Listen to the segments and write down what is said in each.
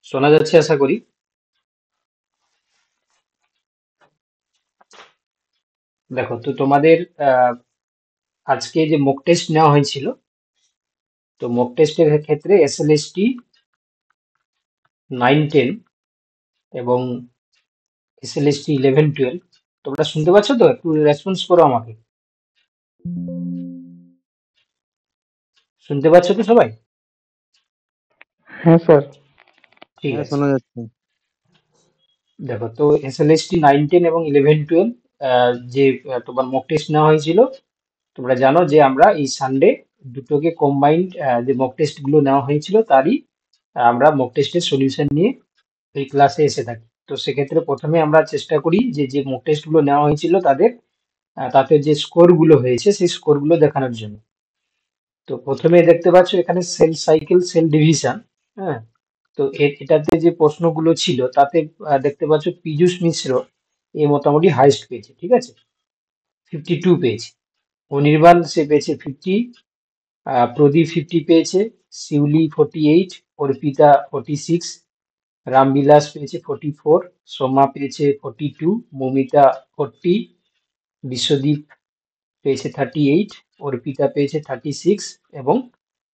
শোনা যাচ্ছে আশা করি। দেখো তো তোমাদের আহ, আজকে যে মক টেস্ট নেওয়া হয়েছিল, তো মক টেস্টের ক্ষেত্রে এসএলএসটি 9-10 এবং এসএলএসটি 11-12 তোমরা শুনতে পাচ্ছ তো? একটু রেসপন্স করো আমাকে। শুনতে পাচ্ছ তো সবাই? হ্যাঁ স্যার। ঠিক হ্যাঁ, আছে। শোনা যাচ্ছে। দেখো তো এসএলএসটি 9-10 এবং 11-12 যে তোমার মক টেস্ট নেওয়া হয়েছিল, তোমরা জানো যে আমরা এই সানডে দুটোকে কম্বাইন্ড যে মক টেস্ট গুলো নেওয়া হয়েছিল তারই আমরা মক টেস্টের সলিউশন নিয়ে এই ক্লাসে এসে থাকি। তো সেক্ষেত্রে প্রথমে আমরা চেষ্টা করি যে যে মক টেস্ট গুলো নেওয়া হয়েছিল তাদের তাতে যে স্কোর গুলো হয়েছে সেই স্কোর গুলো দেখানোর জন্য। তো প্রথমে দেখতে পাচ্ছ এখানে সেল সাইকেল সেল ডিভিশন। হ্যাঁ, তো এটাতে যে প্রশ্নগুলো ছিল তাতে দেখতে পাচ্ছ পীযূষ মিশ্র এ মোটামুটি হাইস্ট পেয়েছে, ঠিক আছে, 52 পেয়েছে। অনির্বাণ সে পেয়েছে 50, প্রদীপ 50 পেয়েছে, শিউলি 48, অর্পিতা 46, রামবিলাস পেয়েছে 44, সোমা পেয়েছে 42, মৌমিতা 40, বিশ্বদীপ পেয়েছে 38, অর্পিতা পেয়েছে 36 এবং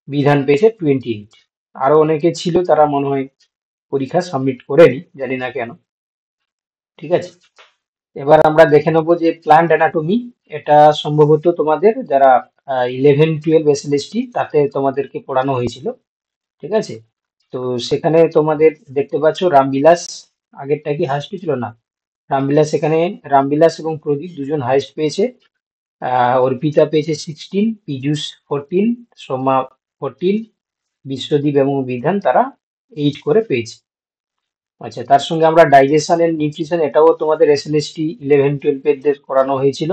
বিধান পেয়েছে 28। আরো অনেকে ছিল, তারা মনে হয় পরীক্ষা সাবমিট করেনি, জানি না কেন। ঠিক আছে, এবার আমরা দেখে নেবো যে প্ল্যান্ট অ্যানাটমি। এটা সম্ভবত তোমাদের যারা 11-12 এসএলএসটি তাতে তোমাদেরকে পড়ানো হয়েছিল। ঠিক আছে, তো সেখানে তোমাদের দেখতে পাচ্ছ রামবিলাস আগেরটা কি হাইস্ট ছিল না, রামবিলাস এখানে, রামবিলাস এবং প্রদীপ দুজন হাইস্ট পেয়েছে। অর্পিতা পেয়েছে 16, পীযূষ 14, সোমা 14, বিশ্বদীপ এবং বিধান তারা 8 করে পেয়েছে। আচ্ছা, তার সঙ্গে আমরা ডাইজেশন এন্ড নিউট্রিশন এটাও তোমাদের এসএলএসটি 11-12 এদের করানো হয়েছিল।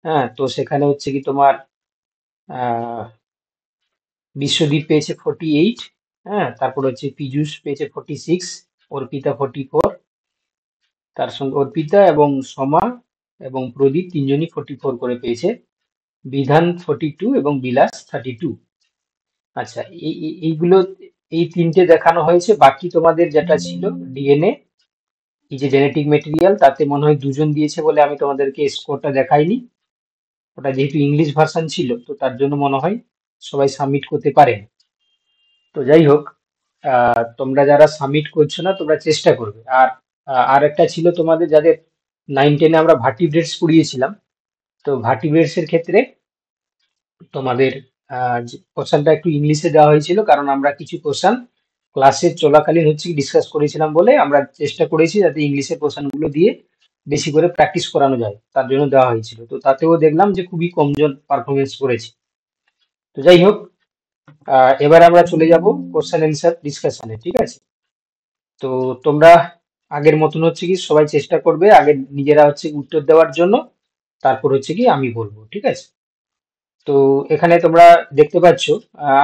হ্যাঁ, তো সেখানে হচ্ছে কি তোমার আহ বিশ্বদীপ পেয়েছে 48। হ্যাঁ, তারপর হচ্ছে পীযূষ পেয়েছে 46, অর্পিতা 44, তার সঙ্গে অর্পিতা এবং সোমা এবং প্রদীপ তিনজনই 44 করে পেয়েছে। বিধান 42 এবং বিলাস 32। আচ্ছা, এইগুলো এই তিনটে দেখানো হয়েছে। বাকি তোমাদের যেটা ছিল ডিএনএ, এই যে জেনেটিক মেটেরিয়াল, তাতে মনে হয় দুজন দিয়েছে বলে আমি তোমাদেরকে স্কোরটা দেখাইনি। ওটা যেহেতু ইংলিশ ভার্সন ছিল তো তার জন্য মনে হয় সবাই সাবমিট করতে পারে। তো যাই হোক, তোমরা যারা সাবমিট করছো না তোমরা চেষ্টা করবে। আর আর একটা ছিল তোমাদের যাদের 9-10 আমরা ভার্টিব্রেটস পড়িয়েছিলাম, তো ভার্টিব্রেটস এর ক্ষেত্রে তোমাদের কোশ্চেনটা একটু ইংলিশে দেওয়া হয়েছিল, কারণ আমরা কিছু কোশ্চেন ক্লাসে চলাকালীন হচ্ছে ডিসকাস করেছিলাম বলে আমরা চেষ্টা করেছি যাতে ইংলিশের কোশ্চেন গুলো দিয়ে বেশি করে প্র্যাকটিস করানো যায়, তার জন্য দেওয়া হয়েছিল। তো তাতেও দেখলাম যে খুবই কমজন পারফরমেন্স করেছে। তো যাই হোক, এবার আমরা চলে যাব কোশ্চেন অ্যান্সার ডিসকাশনে। ঠিক আছে, তো তোমরা আগের মতন হচ্ছে কি সবাই চেষ্টা করবে আগে নিজেরা হচ্ছে কি উত্তর দেওয়ার জন্য, তারপর হচ্ছে কি আমি বলবো। ঠিক আছে, তো এখানে তোমরা দেখতে পাচ্ছ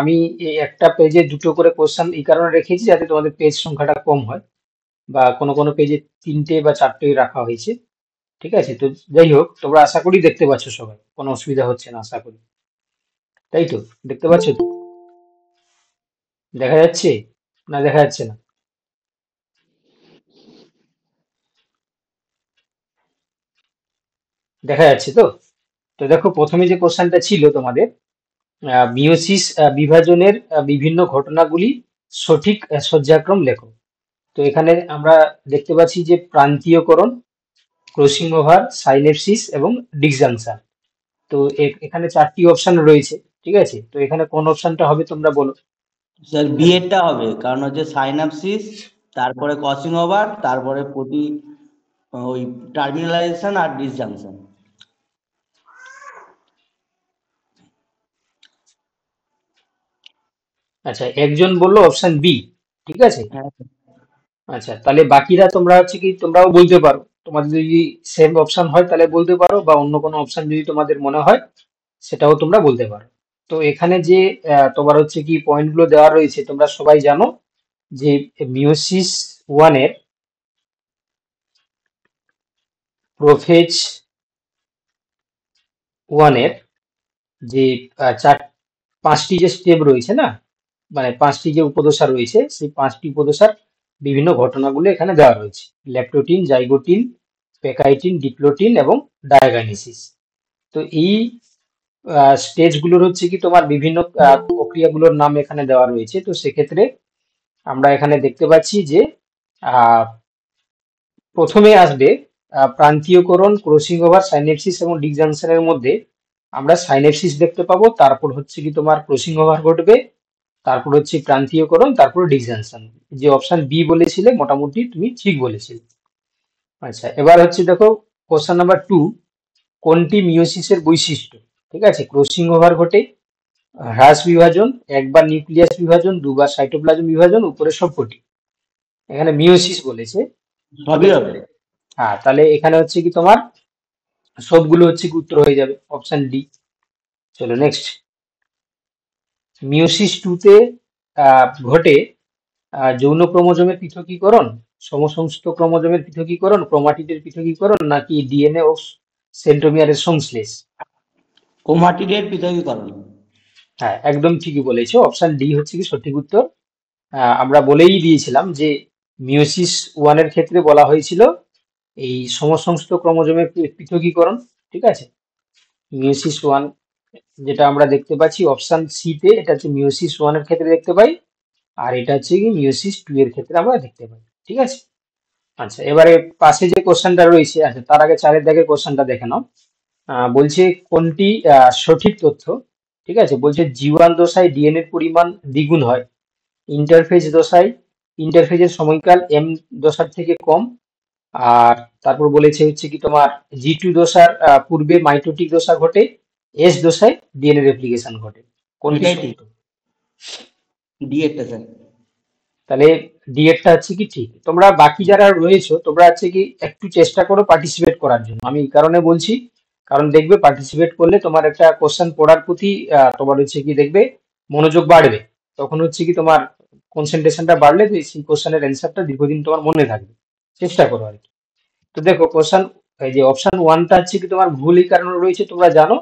আমি এই একটা পেজে দুটো করে কোশ্চেন এই কারণে রেখেছি যাতে তোমাদের পেজ সংখ্যাটা কম হয়, বা কোনো কোনো পেজে তিনটে বা চারটে রাখা হয়েছে। ঠিক আছে, তো যাই হোক, তোমরা আশা করি দেখতে পাচ্ছ, সবাই কোনো অসুবিধা হচ্ছে না আশা করি, তাই তো? দেখতে পাচ্ছ তো? দেখা যাচ্ছে না দেখা যাচ্ছে না? দেখা যাচ্ছে তো? তো দেখো, প্রথমে যে কোশ্চেনটা ছিল তোমাদের, মিয়োসিস বিভাজনের বিভিন্ন ঘটনাগুলি সঠিক সজ্জাক্রম লেখো। তো এখানে আমরা দেখতে পাচ্ছি যে প্রান্তীয়করণ, ক্রসিং ওভার, সাইনেপসিস এবং ডিসজাংশন। তো এখানে চারটি অপশন রয়েছে। ঠিক আছে, তো এখানে কোন অপশনটা হবে তোমরা বলো। স্যার বি এরটা হবে, কারণ হচ্ছে সাইনাপসিস, তারপরে ক্রসিং ওভার, তারপরে ওই টার্মিনালাইজেশন আর ডিসজাংশন। আচ্ছা, একজন বললো অপশন বি। ঠিক আছে, হ্যাঁ আচ্ছা তাহলে বাকিরা তোমরা হচ্ছে কি তোমরাও বলতে পারো, তোমাদের যদি সেম অপশন হয় তাহলে বলতে পারো, বা অন্য কোনো অপশন যদি তোমাদের মনে হয় সেটাও তোমরা বলতে পারো। তো এখানে যে তোমার হচ্ছে কি পয়েন্টগুলো দেওয়া রয়েছে তোমরা সবাই জানো যে মিওসিস ওয়ানের প্রোফেজ ওয়ানের যে চার পাঁচটি যে স্টেপ রয়েছে না, মানে পাঁচটি যে উপদশা রয়েছে সেই পাঁচটি উপদশার বিভিন্ন ঘটনাগুলো এখানে দেওয়া রয়েছে। ল্যাপটোটিন, জাইগোটিন, পেকাইটিন, ডিপ্লোটিন এবং ডায়াগাইনেসিস। তো এই স্টেজগুলোর হচ্ছে কি তোমার বিভিন্ন প্রক্রিয়াগুলোর নাম এখানে দেওয়া রয়েছে। তো সেক্ষেত্রে আমরা এখানে দেখতে পাচ্ছি যে আহ, প্রথমে আসবে প্রান্তীয়করণ, ক্রসিং ওভার, সাইনেপসিস এবং ডিসজাংশনের মধ্যে আমরা সাইনেপসিস দেখতে পাবো, তারপর হচ্ছে কি তোমার ক্রসিং ওভার ঘটবে, তারপর হচ্ছে প্রান্তীয়করণ, তারপর ডিসজাংশন। যে অপশন বি বলেছিলে মোটামুটি তুমি ঠিক বলেছিলে। আচ্ছা, এবার হচ্ছে দেখো কোশ্চেন নাম্বার 2, কোনটি মিওসিসের বৈশিষ্ট্য? ঠিক আছে, ক্রসিং ওভার ঘটে, হ্রাস বিভাজন, একবার নিউক্লিয়াস বিভাজন, দুবার সাইটোপ্লাজম বিভাজন, উপরে সবকটি। এখানে মিওসিস বলেছে, ঠিক সবই আছে। হবে। হ্যাঁ, তাহলে এখানে হচ্ছে কি তোমার সবগুলো হচ্ছে কি উত্তর হয়ে যাবে, অপশন ডি। চলো নেক্সট। মিওসিস টুতে ঘটে যৌন ক্রোমোজোমের পৃথকীকরণ, সমসংস্থ ক্রোমোজোমের পৃথকীকরণ, ক্রোমাটিডের পৃথকীকরণ, নাকি ডিএনএ ও সেন্ট্রোমিয়ারের সংশ্লেষ? ক্রোমাটিডের পৃথকীকরণ। হ্যাঁ, একদম ঠিকই বলেছো, অপশন ডি হচ্ছে কি সঠিক উত্তর। আমরা বলেই দিয়েছিলাম যে মিওসিস ওয়ানের ক্ষেত্রে বলা হয়েছিল এই সমসংস্থ ক্রোমোজোমের পৃথকীকরণ। ঠিক আছে, মিওসিস ওয়ান যেটা আমরা দেখতে পাচ্ছি অপশন সি তে, এটা হচ্ছে মিওসিস ওয়ানের ক্ষেত্রে দেখতে পাই, আর এটা হচ্ছে কি মিওসিস টু এর ক্ষেত্রে আমরা দেখতে পাই। ঠিক আছে। আচ্ছা, এবারে পাশে যে কোশ্চেনটা রয়েছে, আচ্ছা তার আগে চারের দাগের কোশ্চেনটা দেখে নাও। বলছে কোনটি সঠিক তথ্য? ঠিক আছে, বলছে জি1 দশায় ডিএনএর পরিমাণ দ্বিগুণ হয়, ইন্টারফেজ দশায় ইন্টারফেজের সময়কাল এম দশার থেকে কম, আর তারপর বলেছে হচ্ছে কি তোমার জি2 দশার পূর্বে মাইটোটিক দশা ঘটে, এস দশায় ডিএনএ রেপ্লিকেশন ঘটে। কোনটি এটাই ঠিক, সত্য? ডি এরটা স্যার। তাহলে ডি এরটা হচ্ছে কি ঠিক। তোমরা বাকি যারা রয়েছো তোমরা হচ্ছে কি একটু চেষ্টা করো পার্টিসিপেট করার জন্য, আমি এই কারণে বলছি, কারণ দেখবে পার্টিসিপেট করলে তোমার একটা কোশ্চেন পড়ার প্রতি তোমার হচ্ছে কি দেখবে মনোযোগ বাড়বে, তখন হচ্ছে কি তোমার কনসেন্ট্রেশনটা বাড়লে তো সেই কোশ্চেনের অ্যান্সারটা দীর্ঘদিন তোমার মনে থাকবে। চেষ্টা করো আর কি। তো দেখো কোশ্চেন, এই যে অপশন ওয়ানটা হচ্ছে কি তোমার ভুল এই কারণে রয়েছে, তোমরা জানো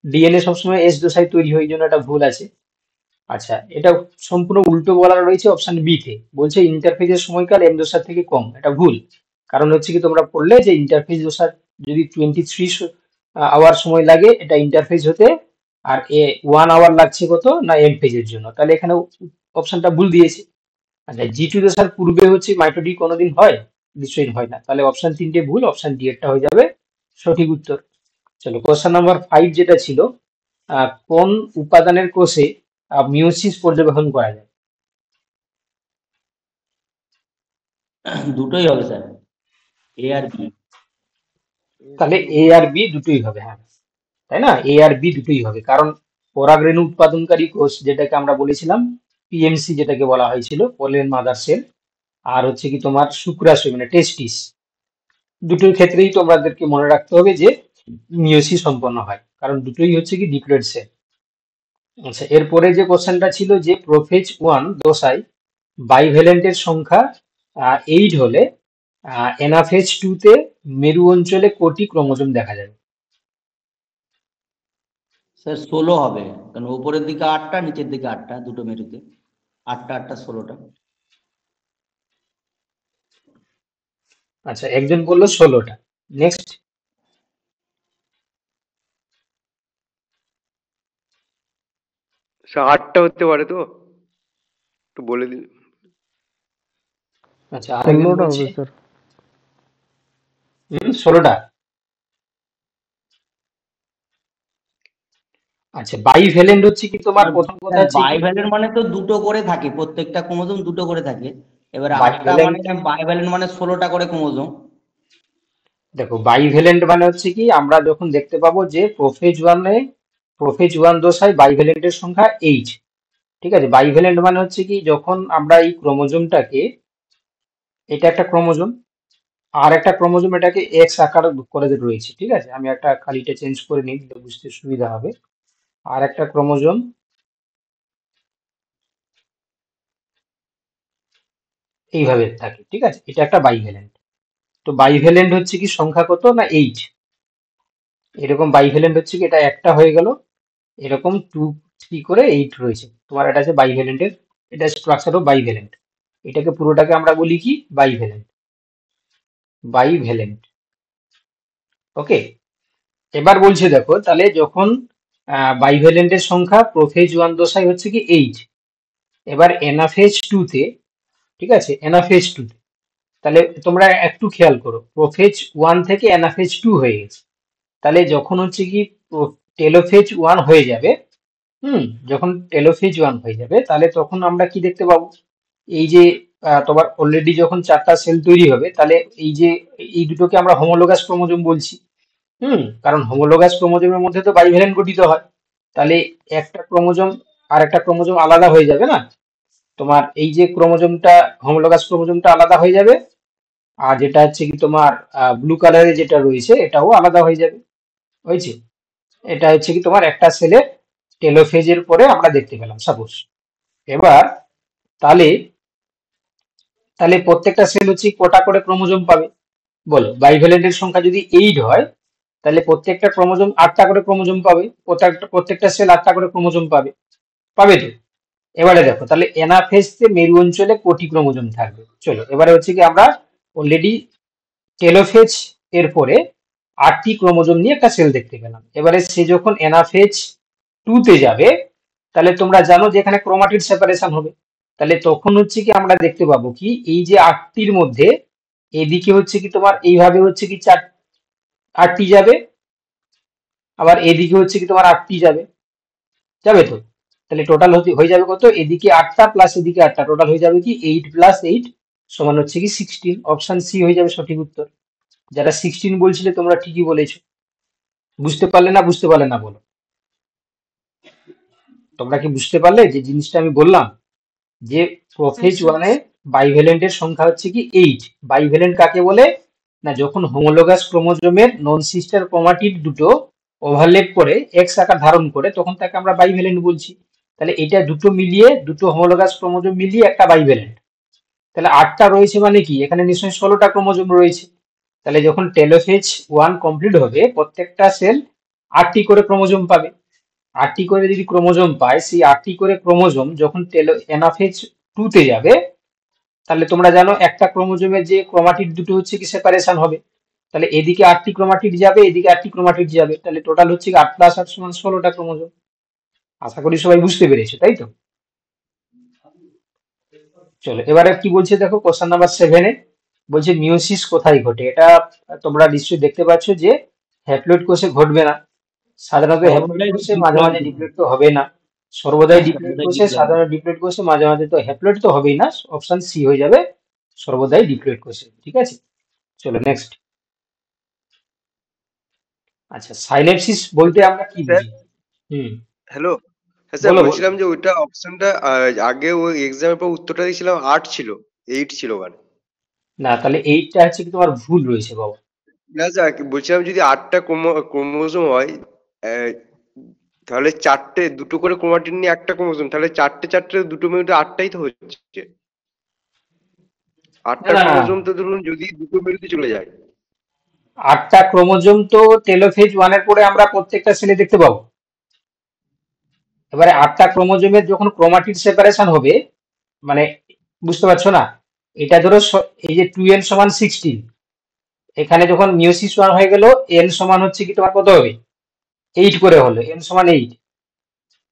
ডিএনএ সবসময় এস দশায় তৈরি হয়, এই জন্য একটা ভুল আছে। আচ্ছা, এটা সম্পূর্ণ উল্টো বলা রয়েছে অপশন বি তে, বলছে ইন্টারফেজের সময়কাল এম দশার থেকে কম, এটা ভুল। কারণ হচ্ছে কি তোমরা পড়লে যে ইন্টারফেজ দশার যদি 23 আওয়ার সময় লাগে এটা ইন্টারফেজ হতে, আর 1 আওয়ার লাগছে কত না এম ফেজের জন্য, তাহলে এখানে অপশনটা ভুল দিয়েছে। আচ্ছা, জি2 দশার পূর্বে হচ্ছে মাইটোডি কোনোদিন হয়? নিশ্চয়ই হয় না, তাহলে অপশন তিনটে ভুল, অপশন ডি এরটা হয়ে যাবে সঠিক উত্তর। চলো কোশ্চেন নাম্বার 5 যেটা ছিল, কোন উপাদানের কোষে মিওসিস পর্যবেক্ষণ করা যায়? দুটোই হবে স্যার, এ আর বি। তাহলে এ আর বি দুটোই হবে, হ্যাঁ, তাই না, এ আর বি দুটোই হবে, কারণ পরাগরেণু উৎপাদনকারী কোষ যেটাকে আমরা বলেছিলাম পিএমসি যেটাকে বলা হয়েছিল, পোলেন মাদার সেল, আর হচ্ছে কি তোমার শুক্রাশয় মানে টেস্টিস, দুটোর ক্ষেত্রেই তোমাদেরকে মনে রাখতে হবে যে মিওসিস সম্পন্ন হয়, কারণ দুটোই হচ্ছে কি ডিপ্লয়েড সেল। আচ্ছা, এরপরে যে কোশ্চেনটা ছিল যে প্রোফেজ ওয়ান দশায় বাইভ্যালেন্টের সংখ্যা 8 হলে এনাফেজ টু তে মেরু অঞ্চলে কটি ক্রোমোজোম দেখা যাবে? স্যার 16 হবে, কারণ উপরের দিকে 8টা, নিচের দিকে 8টা, দুটো মেরুতে 8টা 8টা 16টা। আচ্ছা, একজন বললো 16টা। নেক্সট। স্যার 8টা হতে পারে তো, একটু বলে দিন। আচ্ছা, আরেকজন 16টা বলছে হবে স্যার। 16টা। আচ্ছা, বাইভ্যালেন্ট হচ্ছে কি তোমার প্রথম কথা হচ্ছে কি বাইভ্যালেন্ট মানে তো দুটো করে থাকে, প্রত্যেকটা ক্রোমোজোম দুটো করে থাকে। এবার 8টা মানে বাইভ্যালেন্ট, বাইভ্যালেন্ট মানে 16টা করে ক্রোমোজোম। দেখো বাইভ্যালেন্ট মানে হচ্ছে কি আমরা যখন দেখতে পাবো যে প্রোফেজ ওয়ান দশায় বাইভ্যালেন্টের সংখ্যা 8। ঠিক আছে, বাইভ্যালেন্ট মানে হচ্ছে কি যখন আমরা এই ক্রোমোজোমটাকে, এটা একটা ক্রোমোজোম আর একটা ক্রোমোজোম এটাকে এক্স আকার করে রয়েছে, ঠিক আছে, আমি একটা খালিটা চেঞ্জ করে নিই দিলে বুঝতে সুবিধা হবে। আর একটা ক্রোমোজোম এইভাবে থাকে, ঠিক আছে, এটা একটা বাইভ্যালেন্ট। তো বাইভ্যালেন্ট হচ্ছে কি সংখ্যা কত না 8, এরকম বাইভ্যালেন্ট হচ্ছে কি এটা একটা হয়ে গেল, এরকম 2 3 করে 8 রয়েছে তোমার, এটা আছে বাইভ্যালেন্টের, এটা স্ট্রাকচার অফ বাইভ্যালেন্ট। এটাকে পুরোটাকে আমরা বলি কি বাইভ্যালেন্ট। বাইভ্যালেন্ট, ওকে। এবার বলছে দেখো, তাহলে যখন বাইভ্যালেন্টের সংখ্যা প্রোফেজ 1 দশায় হচ্ছে কি 8, এবার এনাফেজ 2 তে, ঠিক আছে, এনাফেজ 2 তে, তাহলে তোমরা একটু খেয়াল করো, প্রোফেজ 1 থেকে এনাফেজ 2 হয়ে গেছে। তাহলে যখন হচ্ছে কি টেলোফেজ 1 হয়ে যাবে, যখন টেলোফেজ 1 হয়ে যাবে, তাহলে তখন আমরা কি দেখতে পাবো, এই যে তোমার অলরেডি যখন 4টা সেল তৈরি হবে, তাহলে এই যে এই দুটোকে আমরা হোমোলোগাস ক্রোমোজোম বলছি। কারণ হোমোলোগাস ক্রোমোজোমের মধ্যে তো বাইভ্যালেন্ট গঠিত হয়, তাহলে একটা ক্রোমোজোম আর একটা ক্রোমোজোম আলাদা হয়ে যাবে না, তোমার এই যে ক্রোমোজোমটা, হোমোলোগাস ক্রোমোজোমটা আলাদা হয়ে যাবে, আর যেটা হচ্ছে কি তোমার ব্লু কালারে যেটা রয়েছে এটাও আলাদা হয়ে যাবে, হয়েছে। এটা হচ্ছে কি তোমার একটা সেলে টেলোফেজের পরে আমরা দেখতে পেলাম সাপোজ। এবার তাহলে তাহলে প্রত্যেকটা সেল হচ্ছে কটা করে ক্রোমোজোম পাবে বলো, বাইভ্যালেন্টের সংখ্যা যদি 8 হয়, তাহলে প্রত্যেকটা ক্রোমোজোম 8টা করে ক্রোমোজোম পাবে, প্রত্যেকটা সেল 8টা করে ক্রোমোজোম পাবে, পাবে তো। এবারে দেখো, তাহলে এনাফেজে মেরু অঞ্চলে কোটি ক্রোমোজোম থাকবে। চলো এবারে হচ্ছে কি আমরা অলরেডি টেলোফেজ এর পরে 8টি ক্রোমোজোম নিয়ে একটা সেল দেখতে পেলাম। এবারে সে যখন এনাফেজ 2 তে যাবে, তাহলে তোমরা জানো যে এখানে ক্রোমাটিড সেপারেশন হবে, তাহলে তখন হচ্ছে কি আমরা দেখতে পাবো কি এই যে 8টির মধ্যে এদিকে হচ্ছে কি তোমার এইভাবে হচ্ছে কি 8টি যাবে, আবার এদিকে হচ্ছে কি তোমার 8টি যাবে, যাবে তো। তাহলে টোটাল হয়ে যাবে কত, এদিকে 8টা প্লাস এদিকে 8টা, টোটাল হয়ে যাবে কি 8 প্লাস 8 সমান হচ্ছে কি 16। অপশন সি হয়ে যাবে সঠিক উত্তর। যারা 16 বলছিলে তোমরা ঠিকই বলেছো। বুঝতে পারলে না, বুঝতে পারলে না বলো, তোমরা কি বুঝতে পারলে যে জিনিসটা আমি বললাম, যে প্রোফেজ আচ্ছা। 1 এ বাইভ্যালেন্টের সংখ্যা হচ্ছে কি 8। বাইভ্যালেন্ট কাকে বলে না, যখন হোমোলোগাস ক্রোমোজোমের নন সিস্টার ক্রোমাটিড দুটো ওভারল্যাপ করে এক্স আকার ধারণ করে, তখন তাকে আমরা বাইভ্যালেন্ট বলছি। তাহলে এটা দুটো মিলিয়ে, দুটো হোমোলোগাস ক্রোমোজোম মিলিয়ে একটা বাইভ্যালেন্ট। তাহলে 8টা রয়েছে মানে কি, এখানে নিশ্চয়ই 16টা ক্রোমোজোম রয়েছে। তাহলে যখন টেলোফেজ 1 কমপ্লিট হবে, প্রত্যেকটা সেল 8টি করে ক্রোমোজোম পাবে। 8টি করে যদি ক্রোমোজোম পায়, সেই 8টি করে ক্রোমোজোম যখন এনাফেজ 2 তে যাবে, তাহলে তোমরা জানো একটা ক্রোমোজোমের যে ক্রোমাটিড দুটো হচ্ছে কি সেপারেশন হবে, তাহলে এদিকে 8টি ক্রোমাটিড যাবে, এদিকে 8টি ক্রোমাটিড যাবে, তাহলে টোটাল হচ্ছে 8 প্লাস 8 সমান 16টা ক্রোমোজোম। আশা করি সবাই বুঝতে পেরেছো, তাই তো। চলো এবারে কি বলছে দেখো, কোশ্চেন নাম্বার 7 এ বলছে মিওসিস কোথায় ঘটে। এটা তোমরা নিশ্চয়ই দেখতে পাচ্ছ যে হ্যাপ্লয়েড কোষে ঘটবে না, সাধারণত হ্যাপ্লয়েড সর্বদাই কোষে মাঝে ডিপ্লয়েড মাঝে কোষে। ডিপ্লয়েড তো হবে না, সর্বদাই হ্যাঁ, ডিপ্লয়েড সর্বদাই কোষে, ডিপ্লয়েড। সাধারণ ডিপ্লয়েড কোষে মাঝে মাঝে তো হ্যাপ্লয়েড তো হবেই না, অপশন সি হয়ে যাবে সর্বদাই ডিপ্লয়েড কোষে, ঠিক আছে। চলো নেক্সট। আচ্ছা, সাইনেপসিস বলতে আমরা কি স্যার, বুঝি? হুম, হ্যালো। হ্যাঁ স্যার, বলো বলো। বলছিলাম যে ওইটা অপশনটা আগে ওই এক্সামের পর উত্তরটা দিয়েছিলাম 8 ছিল, 8 ছিল ওখানে। না, তাহলে এইটা হচ্ছে কি তোমার ভুল রয়েছে বাবা। না স্যার, বলছিলাম যদি 8টা ক্রোমোজোম হয়, আহ, তাহলে চারটে, দুটো করে ক্রোমাটিন নিয়ে একটা ক্রোমোজোম, তাহলে চারটে চারটে দুটো মিনিটে 8টাই তো হচ্ছে। না 8টা না না, ক্রোমোজোম তো ধরুন যদি দুটো মিনিটে চলে যায়। 8টা ক্রোমোজোম তো টেলোফেজ 1 এর পরে আমরা প্রত্যেকটা সেলে দেখতে পাবো। এবারে 8টা ক্রোমোজোমের যখন ক্রোমাটিড সেপারেশন হবে, মানে বুঝতে পারছো না, এটা ধরো এই যে 2n সমান 16, এখানে যখন মিওসিস 1 হয়ে গেল, n সমান হচ্ছে কি তোমার কত হবে, 8 করে হলো, n সমান 8।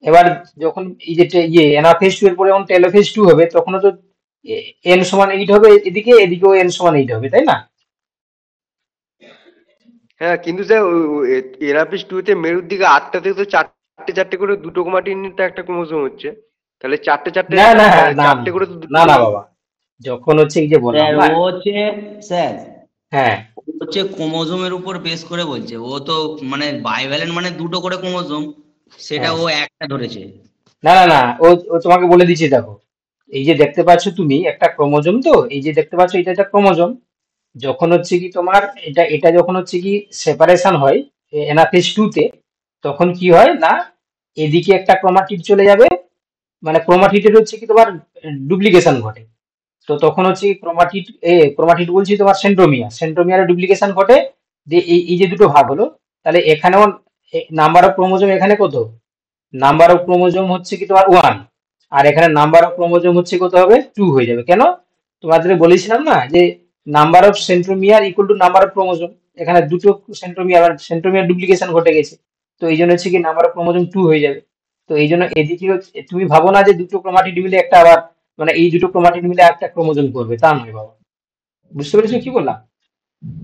এবার যখন এই যে এনাফেজ 2 এর পরে যখন টেলোফেজ 2 হবে, তখনও তো n সমান 8 হবে, এদিকে এদিকেও n সমান 8 হবে, তাই না। হ্যাঁ, কিন্তু স্যার এরাপিস 2 তে মেরুর দিকে 8টাতে তো চারটে চারটে করে দুটো ক্রোমাটিন নিতে একটা ক্রোমোজোম হচ্ছে, তাহলে চারটে চারটে না না না না, চারটে করে তো দুটো না না ক্রোমোজোম। বাবা, যখন হচ্ছে এই যে বললাম স্যার না। ও হচ্ছে, স্যার হ্যাঁ, ও হচ্ছে ক্রোমোজোমের উপর বেস করে বলছে। ও তো মানে বাইভ্যালেন্ট মানে দুটো করে ক্রোমোজোম, সেটা হ্যাঁ, ও একটা ধরেছে। না না না, ও ও তোমাকে বলে দিচ্ছি দেখো, এই যে দেখতে পাচ্ছ তুমি একটা ক্রোমোজোম, তো এই যে দেখতে পাচ্ছ এটা একটা ক্রোমোজোম, যখন হচ্ছে কি তোমার এটা এটা যখন হচ্ছে কি সেপারেশন হয় এনাফেজ 2 তে, তখন কি হয় না, এদিকে একটা ক্রোমাটিড চলে যাবে, মানে ক্রোমাটিডের হচ্ছে কি তোমার ডুপ্লিকেশন ঘটে। তো তখন হচ্ছে ক্রোমাটিড বলছি তোমার সেন্ট্রোমিয়ারের ডুপ্লিকেশন ঘটে, যে এই যে দুটো ভাগ হলো, তাহলে এখানেও নাম্বার অফ ক্রোমোজোম এখানে কত, নাম্বার অফ ক্রোমোজোম হচ্ছে কি তোমার 1, আর এখানে নাম্বার অফ ক্রোমোজোম হচ্ছে কত হবে 2 হয়ে যাবে। কেন, তোমাদের বলেছিলাম না যে number of centromere equal to number of chromosome. এখানে দুটো সেন্ট্রোমিয়ার ডুপ্লিকেশন ঘটে গেছে, তো এই জন্য হচ্ছে কি নাম্বার অফ ক্রোমোজোম 2 হয়ে যাবে। তো এই জন্য এদিকে তুমি ভাবো না যে দুটো ক্রোমাটিড মিলে একটা আবার, মানে এই দুটো ক্রোমাটিড মিলে একটা ক্রোমোজোম করবে, তা নয় বাবা। বুঝতে পেরেছো কি বললাম?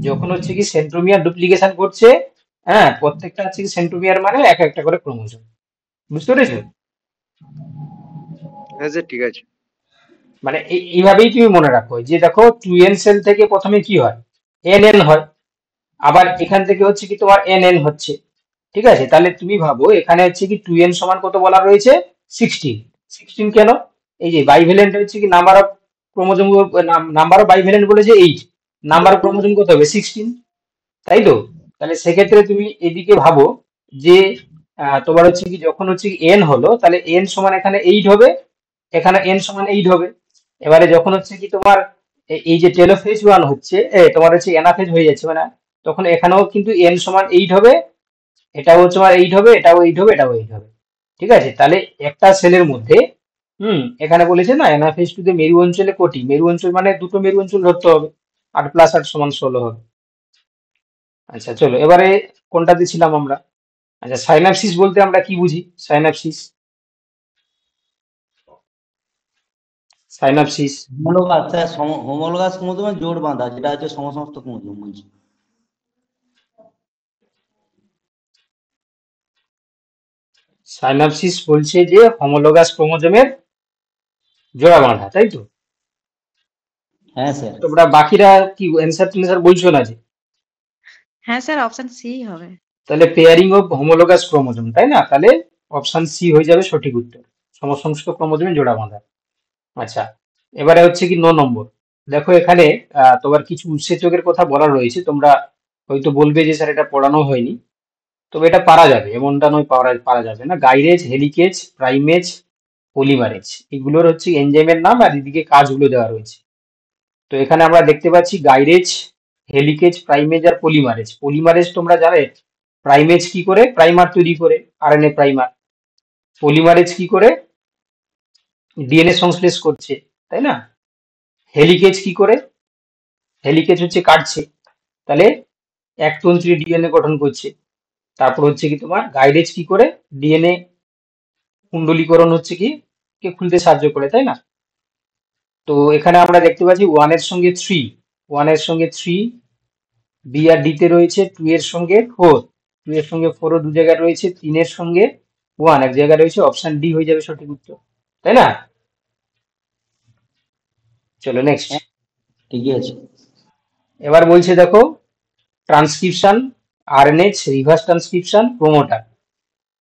যখন হচ্ছে কি সেন্ট্রোমিয়ার ডুপ্লিকেশন করছে, হ্যাঁ, প্রত্যেকটা হচ্ছে কি সেন্ট্রোমিয়ার মানে এক একটা করে ক্রোমোজোম। বুঝতে পেরেছো? হ্যাঁ স্যার, ঠিক আছে। মানে এইভাবেই তুমি মনে রাখো যে দেখো 2n সেল থেকে প্রথমে কি হয়, nn হয়, আবার এখান থেকে হচ্ছে কি তোমার nn হচ্ছে। ঠিক আছে, তাহলে তুমি ভাবো এখানে হচ্ছে কি 2n সমান কত বলা রয়েছে, 16। 16 কেন? এই যে বাইভ্যালেন্ট হচ্ছে কি number of chromosome, number of bivalent বলেছে 8, নাম্বার অফ ক্রোমোজোম কত হবে 16, তাই তো? তাহলে সেক্ষেত্রে তুমি এদিকে ভাবো যে তোমার হচ্ছে কি যখন হচ্ছে কি n হলো, তাহলে n সমান এখানে 8 হবে, এখানে n সমান 8 হবে। এবারে যখন হচ্ছে কি তোমার এই যে টেলোফেজ 1 হচ্ছে, তোমার হচ্ছে অ্যানাফেজ হয়ে যাচ্ছে মানে, তখন এখানেও কিন্তু n সমান 8 হবে, এটাও হচ্ছে তোমার 8 হবে, এটাও 8 হবে, এটাও 8 হবে। ঠিক আছে, তাহলে একটা সেলের মধ্যে, এখানে বলেছে না অ্যানাফেজ টু তে মেরু অঞ্চলে কোটি, মেরু অঞ্চল মানে দুটো মেরু অঞ্চল ধরতে হবে, 8 + 8 = 16 হবে। আচ্ছা চলো এবারে কোনটাতে ছিলাম আমরা? আচ্ছা, সাইনাপসিস বলতে আমরা কি বুঝি? সাইনাপসিস, সাইনাপসিস হোমোলোগাস স্যার, হোমোলোগাস ক্রোমোজোমের জোড় বাঁধা, যেটা হচ্ছে সমসমস্ত ক্রোমোজোম বলছি। সাইনাপসিস বলছে যে হোমোলোগাস ক্রোমোজোমের জোড়া বাঁধা, তাই তো? হ্যাঁ স্যার। তোমরা বাকিরা কি অ্যান্সার টেন্সার বলছো না যে? হ্যাঁ স্যার, অপশন সি হবে। তাহলে পেয়ারিং অফ হোমোলোগাস ক্রোমোজোম, তাই না? তাহলে অপশন সি হয়ে যাবে সঠিক উত্তর, সমসংস্থ ক্রোমোজোমে জোড়া বাঁধা। আচ্ছা, এবারে হচ্ছে কি 9 নম্বর। দেখো এখানে তোমার কিছু উৎসেচকের কথা বলা রয়েছে, তোমরা হয়তো বলবে যে স্যার এটা পড়ানো হয়নি, তবে এটা পারা যাবে, এমনটা নয় পারা পারা যাবে না। গাইরেজ, হেলিকেজ, প্রাইমেজ, পলিমারেজ, এগুলোর হচ্ছে এনজাইমের নাম, আর এদিকে কাজগুলো দেওয়া রয়েছে। তো এখানে আমরা দেখতে পাচ্ছি গাইরেজ, হেলিকেজ, প্রাইমেজ আর পলিমারেজ। পলিমারেজ তোমরা জানে প্রাইমেজ কি করে, প্রাইমার তৈরি করে, আরএনএ প্রাইমার। পলিমারেজ কি করে, ডিএনএ সংশ্লেষ করছে, তাই না? হেলিকেজ কি করে, হেলিকেজ হচ্ছে কাটছে, তাহলে একতন্ত্রী ডিএনএ গঠন করছে। তারপর হচ্ছে কি তোমার গাইরেজ কি করে, ডিএনএ কুণ্ডলীকরণ হচ্ছে কি কে খুলতে সাহায্য করে, তাই না? তো এখানে আমরা দেখতে পাচ্ছি 1 এর সঙ্গে 3, 1 এর সঙ্গে 3, বি আর ডি তে রয়েছে 2 এর সঙ্গে 4, 2 এর সঙ্গে 4 ও দু জায়গায় রয়েছে, 3 এর সঙ্গে 1 এক জায়গায় রয়েছে, অপশন ডি হয়ে যাবে সঠিক উত্তর, তাই না? চলো নেক্সট। হ্যাঁ, ঠিকই আছে। এবার বলছে দেখো transcription, RNA, reverse transcription, promoter.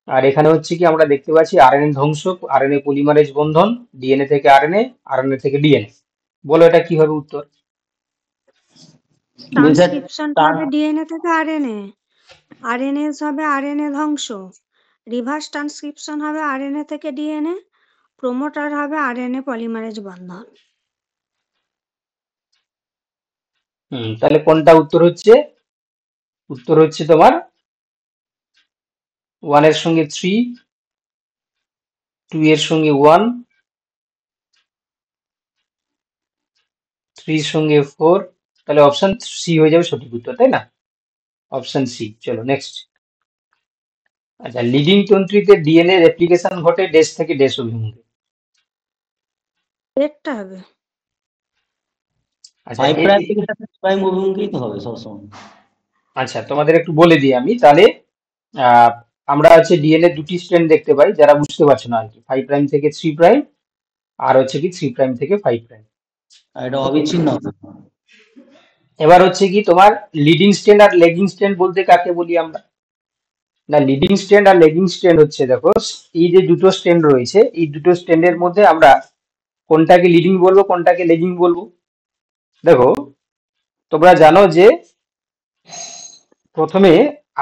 আর এখানে হচ্ছে কি আমরা দেখতে পাচ্ছি আরএনএ ধ্বংস, আরএনএ পলিমারেজ বন্ধন, ডিএনএ থেকে আরএনএ, আরএনএ থেকে ডিএনএ। বলো এটা কি হবে উত্তর? ট্রান্সক্রিপশনটা হবে ডিএনএ থেকে আরএনএ, আরএনএস হবে আরএনএ ধ্বংস, রিভার্স ট্রান্সক্রিপশন হবে আরএনএ থেকে ডিএনএ, প্রোমোটার হবে আরএনএ পলিমারেজ বন্ধন। তাহলে কোনটা উত্তর হচ্ছে? উত্তর হচ্ছে তোমার 1 এর সঙ্গে 3, 2 এর সঙ্গে 1, 3 এর সঙ্গে 4, তাহলে অপশন সি হয়ে যাবে সঠিক উত্তর, তাই না? Option C. চলো নেক্সট। আচ্ছা, লিডিং তন্ত্রীতে ডিএনএ রেপ্লিকেশন ঘটে ড্যাশ থেকে ড্যাশ অভিমুখে। ডেটটা হবে আচ্ছা 5 প্রাইম থেকে 6 প্রাইম অভিমুখেই তো হবে সবসময়। আচ্ছা তোমাদের একটু বলে দিই আমি তাহলে। আহ, আমরা হচ্ছে ডিএনএ দুটি স্ট্র্যান্ড দেখতে পাই, যারা বুঝতে পারছো না আর কি, 5 প্রাইম থেকে 3 প্রাইম, আর হচ্ছে কি 3 প্রাইম থেকে 5 প্রাইম। আর এটা অবিচ্ছিন্ন হবে। এবার হচ্ছে কি তোমার লিডিং স্ট্র্যান্ড আর লেগিং স্ট্র্যান্ড বলতে কাকে বলি আমরা? না, লিডিং স্ট্র্যান্ড আর লেগিং স্ট্র্যান্ড হচ্ছে দেখো এই যে দুটো স্ট্র্যান্ড রয়েছে, এই দুটো স্ট্র্যান্ডের মধ্যে আমরা কোনটাকে লিডিং বলবো কোনটাকে লেগিং বলবো। দেখো তোমরা জানো যে প্রথমে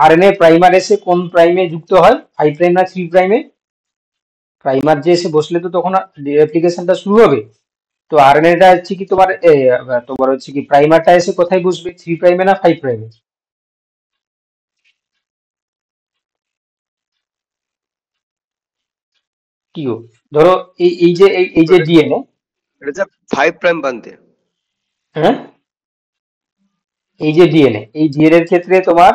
আরএনএ প্রাইমার এসে কোন প্রাইমে যুক্ত হয়, 5 প্রাইম না 3 প্রাইমে? প্রাইমার যে এসে বসলে তো তখন রেপ্লিকেশনটা শুরু হবে। তো আরএনএটা হচ্ছে কি তোমার তোমার হচ্ছে কি প্রাইমারটা এসে কোথায় বসবে, 3 প্রাইমে না 5 প্রাইমে? কি গো, ধরো এই এই যে ডিএনএ, এটা স্যার 5 প্রাইম বানতে। হ্যাঁ, এই যে ডিএনএ, এই ডিএনএ এর ক্ষেত্রে তোমার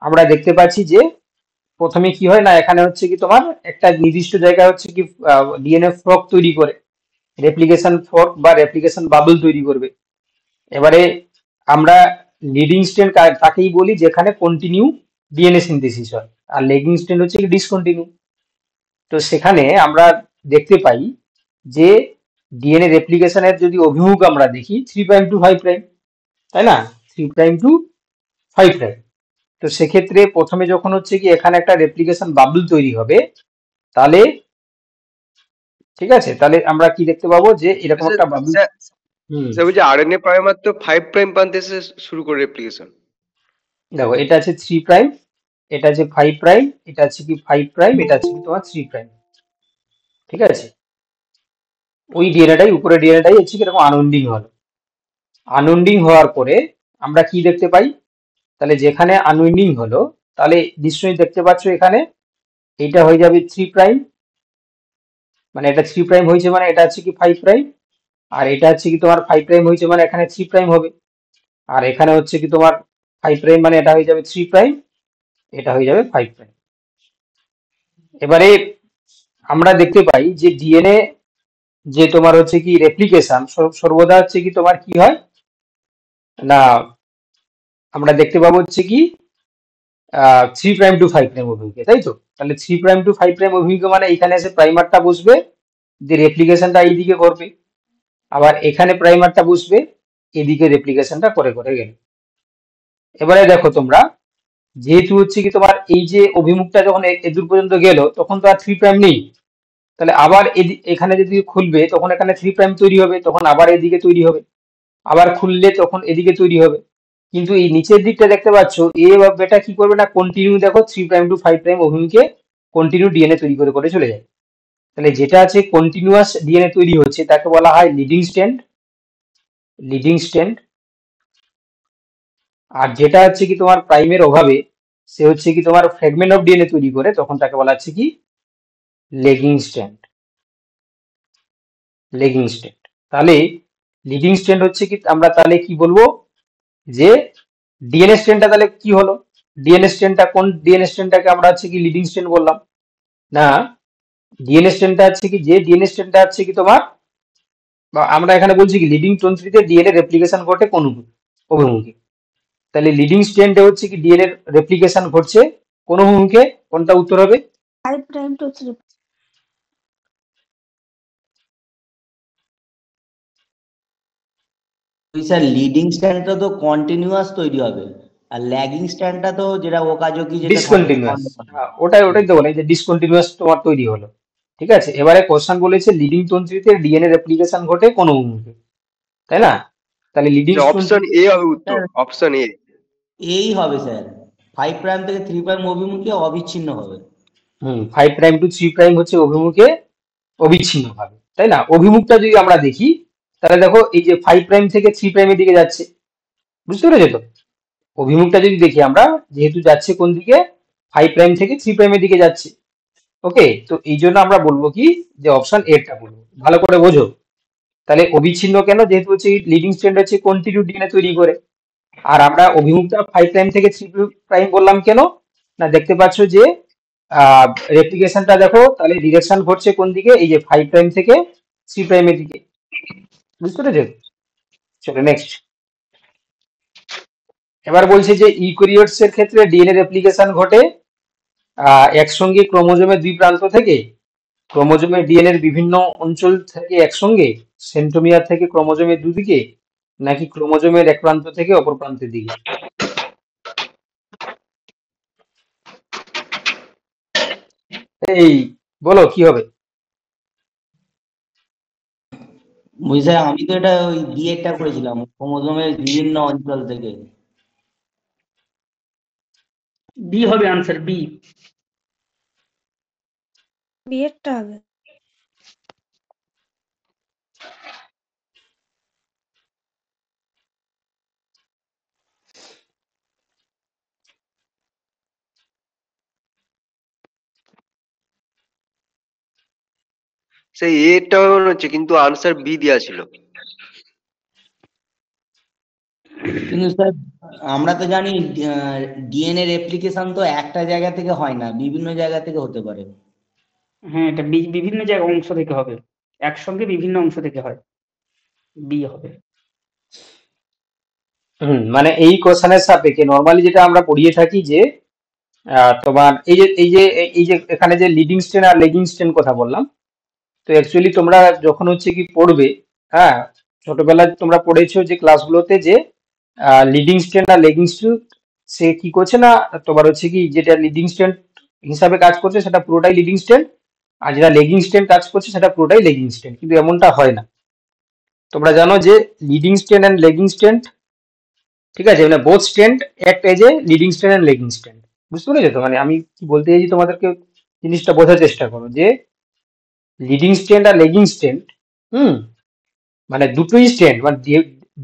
আমরা দেখতে পাচ্ছি যে প্রথমে কি হয় না, এখানে হচ্ছে কি তোমার একটা নির্দিষ্ট জায়গায় হচ্ছে কি ডিএনএ ফ্রক তৈরি করে, রেপ্লিকেশন ফর্ক বা রেপ্লিকেশন বাবল তৈরি করবে। এবারে আমরা লিডিং স্ট্র্যান্ড তাকেই বলি যেখানে কন্টিনিউ ডিএনএ সিনথেসিস হয়, আর লেগিং স্ট্র্যান্ড হচ্ছে কি ডিসকন্টিনিউ। তো সেখানে আমরা দেখতে পাই যে ডিএনএ রেপ্লিকেশনের যদি অভিমুখ আমরা দেখি 3'to 5', তাই না, 3'to 5'। তো সেক্ষেত্রে প্রথমে যখন হচ্ছে কি এখানে একটা রেপ্লিকেশন বাবল তৈরি হবে, তাহলে ঠিক আছে, তাহলে আমরা কি দেখতে পাবো যে এরকম স্যার একটা বাবল। স্যার হুম, স্যার বলছি আরএনএ প্রাইমার তো 5 প্রাইম প্রান্তে এসে শুরু করে রেপ্লিকেশন। দেখো এটা আছে 3', এটা আছে 5', এটা আছে কি 5', এটা আছে কি তোমার 3'। ঠিক আছে, ওই ডিএনএটাই উপরে ডিএনএটাই হচ্ছে কি এরকম আনউন্ডিং হলো। আনউন্ডিং হওয়ার পরে আমরা কি দেখতে পাই, তাহলে যেখানে আনউইন্ডিং হলো, তাহলে নিশ্চয়ই দেখতে পাচ্ছ এখানে এইটা হয়ে যাবে 3', মানে এটা 3' হয়েছে, মানে এটা হচ্ছে কি 5', আর এটা হচ্ছে কি তোমার 5' হয়েছে, মানে এখানে 3' হবে। আর এখানে হচ্ছে কি তোমার 5', মানে এটা হয়ে যাবে 3', এটা হয়ে যাবে 5'। এবারে আমরা দেখতে পাই যে ডিএনএ যে তোমার হচ্ছে কি রেপ্লিকেশন সর্বদা হচ্ছে কি তোমার কি হয় না, আমরা দেখতে পাবো হচ্ছে কি 3'to 5' অভিমুখে, তাই তো। তাহলে 3'to 5' অভিমুখে মানে এখানে এসে প্রাইমারটা বসবে, যে রেপ্লিকেশনটা এইদিকে করবে, আবার এখানে প্রাইমারটা বসবে, এদিকে রেপ্লিকেশনটা করে করে গেল। এবারে দেখো তোমরা, যেহেতু হচ্ছে কি তোমার এই যে অভিমুখটা যখন এদূর পর্যন্ত গেল, তখন তো আর 3' নেই, তাহলে আবার এখানে যদি খুলবে তখন এখানে 3' তৈরি হবে, তখন আবার এদিকে তৈরি হবে, আবার খুললে তখন এদিকে তৈরি হবে। কিন্তু এই নিচের দিকটা দেখতে পাচ্ছ, এ বা বেটা কি করবে না, কন্টিনিউ দেখো 3'to 5' অভিমুখে কন্টিনিউ ডিএনএ তৈরি করে করে চলে যায়। তাহলে যেটা আছে কন্টিনিউয়াস ডিএনএ তৈরি হচ্ছে তাকে বলা হয় লিডিং স্ট্র্যান্ড, লিডিং স্ট্র্যান্ড। আর যেটা হচ্ছে কি তোমার প্রাইমের অভাবে সে হচ্ছে কি তোমার ফ্র্যাগমেন্ট অফ ডিএনএ তৈরি করে, তখন তাকে বলা হচ্ছে কি লেগিং স্ট্র্যান্ড, লেগিং স্ট্র্যান্ড। তাহলে লিডিং স্ট্র্যান্ড হচ্ছে কি, আমরা তাহলে কি বলবো যে ডিএনএ স্ট্র্যান্ডটা তাহলে কি হলো, ডিএনএ স্ট্র্যান্ডটা কোন ডিএনএ স্ট্র্যান্ডটাকে আমরা হচ্ছে কি লিডিং স্ট্র্যান্ড বললাম না, ডিএনএ স্ট্র্যান্ডটা হচ্ছে কি, যে ডিএনএ স্ট্র্যান্ডটা হচ্ছে কি তোমার, বা আমরা এখানে বলছি কি লিডিং তন্ত্রীতে ডিএনএ রেপ্লিকেশন ঘটে কোন অভিমুখে, তাহলে লিডিং স্ট্র্যান্ডে হচ্ছে কি ডিএনএ রেপ্লিকেশন ঘটছে কোন অভিমুখে, কোনটা উত্তর হবে? 5'to 3'। ওই স্যার লিডিং স্ট্যান্ডটা তো কন্টিনিউয়াস তৈরি হবে, আর ল্যাগিং স্ট্যান্ডটা তো যেটা ওকাজকি যেটা থাকে ডিসকন্টিনিউয়াস, ওটাই ওটাই তো বলে যে ডিসকন্টিনিউয়াস তোমার তৈরি হলো। ঠিক আছে, এবারে কোশ্চেন বলেছে লিডিং তন্ত্রীতে ডিএনএ রেপ্লিকেশন ঘটে কোন অভিমুখে, তাই না। তাহলে লিডিং অপশন এ হবে উত্তর, স্যার অপশন এ। এই হবে স্যার, 5' থেকে 3' অভিমুখে অবিচ্ছিন্ন হবে। 5'to 3' হচ্ছে অভিমুখে অবিচ্ছিন্ন ভাবে, তাই না। অভিমুখটা যদি আমরা দেখি, তাহলে দেখো এই যে 5' থেকে 3'এর দিকে যাচ্ছে, বুঝতে পেরেছো তো। অভিমুখটা যদি দেখি আমরা, যেহেতু যাচ্ছে কোন দিকে, 5' থেকে 3'এর দিকে যাচ্ছে। ওকে, তো এই জন্য আমরা বলবো কি যে অপশন এরটা বলবো, ভালো করে বোঝো। তাহলে অবিচ্ছিন্ন কেন, যেহেতু হচ্ছে লিডিং স্ট্র্যান্ড হচ্ছে কন্টিনিউ ডিএনএ তৈরি করে। আর আমরা অভিমুখটা 5' থেকে 3' বললাম কেন না, দেখতে পাচ্ছ যে রেপ্লিকেশনটা দেখো, তাহলে ডিরেকশন ঘটছে কোন দিকে, এই যে 5' থেকে 3'এর দিকে, বুঝতে পেরেছো। চলো নেক্সট। এবার বলছে যে ইউক্যারিওটস এর ক্ষেত্রে ডিএনএ রেপ্লিকেশন ঘটে একসঙ্গে ক্রোমোজোমের দুই প্রান্ত থেকে, ক্রোমোজোমের ডিএনএর বিভিন্ন অঞ্চল থেকে একসঙ্গে, সেন্ট্রোমিয়ার থেকে ক্রোমোজোমের দুদিকে, নাকি ক্রোমোজোমের এক প্রান্ত থেকে অপর প্রান্তের দিকে। এই বলো কি হবে? বুঝলি স্যার, আমি তো এটা ওই বিয়েটা করেছিলাম ক্রোমোজোমের বিভিন্ন অঞ্চল থেকে। বি হবে আনসার, বি। বিয়েরটা হবে। সেই এটা মনে হচ্ছে, কিন্তু আনসার বি দেওয়া ছিল। কিন্তু স্যার আমরা তো জানি ডিএনএ রেপ্লিকেশন তো একটা জায়গা থেকে হয় না, বিভিন্ন জায়গা থেকে হতে পারে। হ্যাঁ, এটা বিভিন্ন জায়গা অংশ থেকে হবে, একসঙ্গে বিভিন্ন অংশ থেকে হয়, বি হবে। মানে এই কোশ্চেনের সাপেক্ষে নর্মালি যেটা আমরা পড়িয়ে থাকি যে তোমার এই যে এখানে যে লিডিং স্ট্রেন আর লেগিং স্ট্রেন কথা বললাম, তো অ্যাকচুয়ালি তোমরা যখন হচ্ছে কি পড়বে, হ্যাঁ, ছোটবেলায় তোমরা পড়েছো যে ক্লাসগুলোতে যে লিডিং স্ট্রেন আর লেগিং স্ট্রেন সে কি করছে না, তোমার হচ্ছে কি যেটা লিডিং স্ট্রেন হিসাবে কাজ করছে সেটা পুরোটাই লিডিং স্ট্রেন, আর যেটা লেগিং স্ট্রেন কাজ করছে সেটা পুরোটাই লেগিং স্ট্রেন, কিন্তু এমনটা হয় না। তোমরা জানো যে leading strand and lagging strand, ঠিক আছে, মানে both strand act as a leading strand and lagging strand. বুঝতে পেরেছো তো? মানে আমি কি বলতে চাইছি তোমাদেরকে জিনিসটা বোঝার চেষ্টা করো যে লিডিং স্ট্রেন্ড আর লেগিং স্ট্রেন্ড, হুম, মানে দুটোই স্ট্রেন্ড, মানে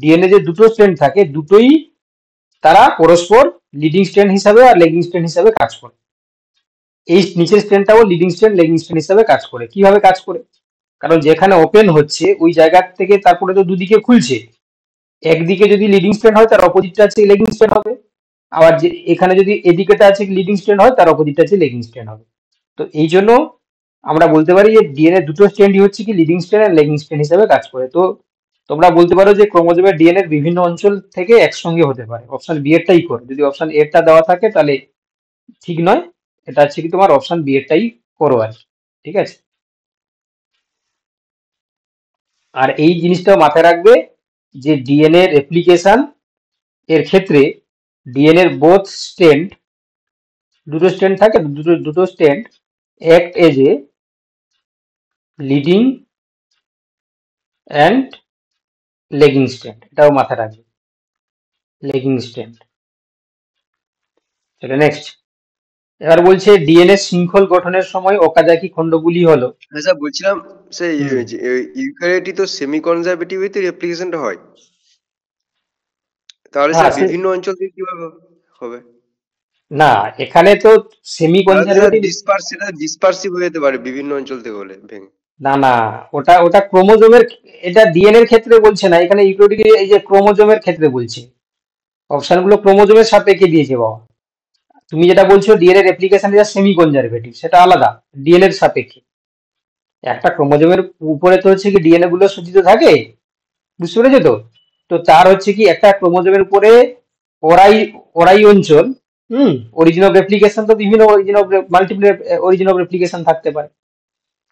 ডিএনএ যে দুটো স্ট্রেন্ড থাকে দুটোই তারা পরস্পর লিডিং স্ট্রেন্ড হিসাবে আর লেগিং স্ট্রেন্ড হিসাবে কাজ করে। এই নিচের স্ট্রেন্ডটাও লিডিং স্ট্রেন্ড লেগিং স্ট্রেন্ড হিসাবে কাজ করে। কিভাবে কাজ করে? কারণ যেখানে ওপেন হচ্ছে ওই জায়গা থেকে তারপরে তো দুদিকে খুলছে, একদিকে যদি লিডিং স্ট্রেন্ড হয় তার অপোজিটটা আছে লেগিং স্ট্রেন্ড হবে, আবার যে এখানে যদি এদিকেটা আছে লিডিং স্ট্রেন্ড হয় তার অপোজিটটা আছে লেগিং স্ট্রেন্ড হবে। তো এই জন্য আমরা বলতে পারি যে ডিএনএ দুটো স্ট্রেন্ডই হচ্ছে কি লিডিং স্ট্রেন্ড আর লেগিং স্ট্রেন্ড হিসাবে কাজ করে। তো তোমরা বলতে পারো যে ক্রোমোজোমের ডিএনএ এর বিভিন্ন অঞ্চল থেকে একসঙ্গে হতে পারে। অপশন বি এরটাই করো। যদি অপশন এরটা দেওয়া থাকে তাহলে ঠিক নয়, এটা হচ্ছে কি তোমার অপশন বি এরটাই করো আর কি। ঠিক আছে, আর এই জিনিসটাও মাথায় রাখবে যে ডিএনএ রেপ্লিকেশন এর ক্ষেত্রে ডিএনএ এর বোথ স্ট্রেন্ড, দুটো স্ট্রেন্ড থাকে, দুটো স্ট্রেন্ড act as a leading and lagging স্ট্রেন্ড, এটাও মাথায় রাখবে, লেগিং স্ট্রেন্ড। চলো নেক্সট। এবার বলছে ডিএনএ শৃঙ্খল গঠনের সময় ওকাজাকি খণ্ডগুলি হলো। হ্যাঁ স্যার, বলছিলাম স্যার হুম, ইউক্যারিওটি তো সেমি কনজারভেটিভই রেপ্লিকেশনটা হয়, তাহলে হ্যাঁ স্যার বিভিন্ন অঞ্চল থেকে কিভাবে হবে? না, এখানে তো সেমি তাহলে তো স্যার কনজারভেটিভ। সেটা ডিসপার্সিভ হয়ে যেতে পারে বিভিন্ন অঞ্চল থেকে হলে ভেঙে। না না, ওটা ওটা ক্রোমোজোমের, এটা ডিএনএ এর ক্ষেত্রে বলছে না, এখানে ইউক্যারিওটিক এই যে ক্রোমোজোমের ক্ষেত্রে বলছে। অপশনগুলো ক্রোমোজোমের সাপেক্ষে দিয়েছে বাবা। তুমি যেটা বলছো ডিএনএ রেপ্লিকেশন যেটা সেমি কনজারভেটিভ সেটা আলাদা, ডিএনএ এর সাপেক্ষে। একটা ক্রোমোজোমের উপরে তো হচ্ছে কি ডিএনএ গুলো সজ্জিত থাকে, বুঝতে পেরেছো তো? তো তার হচ্ছে কি একটা ক্রোমোজোমের উপরে ওরাই ওরাই অঞ্চল, অরিজিন অফ রেপ্লিকেশন তো বিভিন্ন origin of multiple origin of replication থাকতে পারে।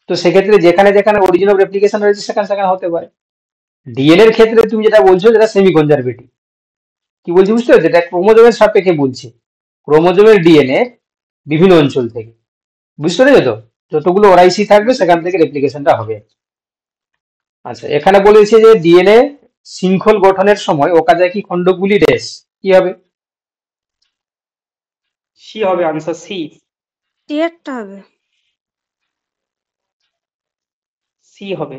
তো সেক্ষেত্রে যেখানে যেখানে অরিজিন অফ রেপ্লিকেশন রয়েছে সেখানে সেখানে হতে পারে। ডিএনএ এর ক্ষেত্রে তুমি যেটা বলছো যেটা সেমি কনজারভেটিভ। কি বলছি বুঝতে পারছো? এটা ক্রোমোজোমের সাপেক্ষে বলছে, ক্রোমোজোমের ডিএনএ বিভিন্ন অঞ্চল থেকে। বুঝতে পেরেছো তো? যতগুলো ওরাইসি থাকবে বুঝতে সেখান থেকে পেরেছি। রেপ্লিকেশনটা হবে। আচ্ছা, এখানে বলেছে যে ডিএনএ শৃঙ্খল গঠনের সময় ওকাজাকি খণ্ডগুলি ড্যাশ কি হবে? সি হবে, আনসার সি। টিয়ারটা হবে। সি হবে।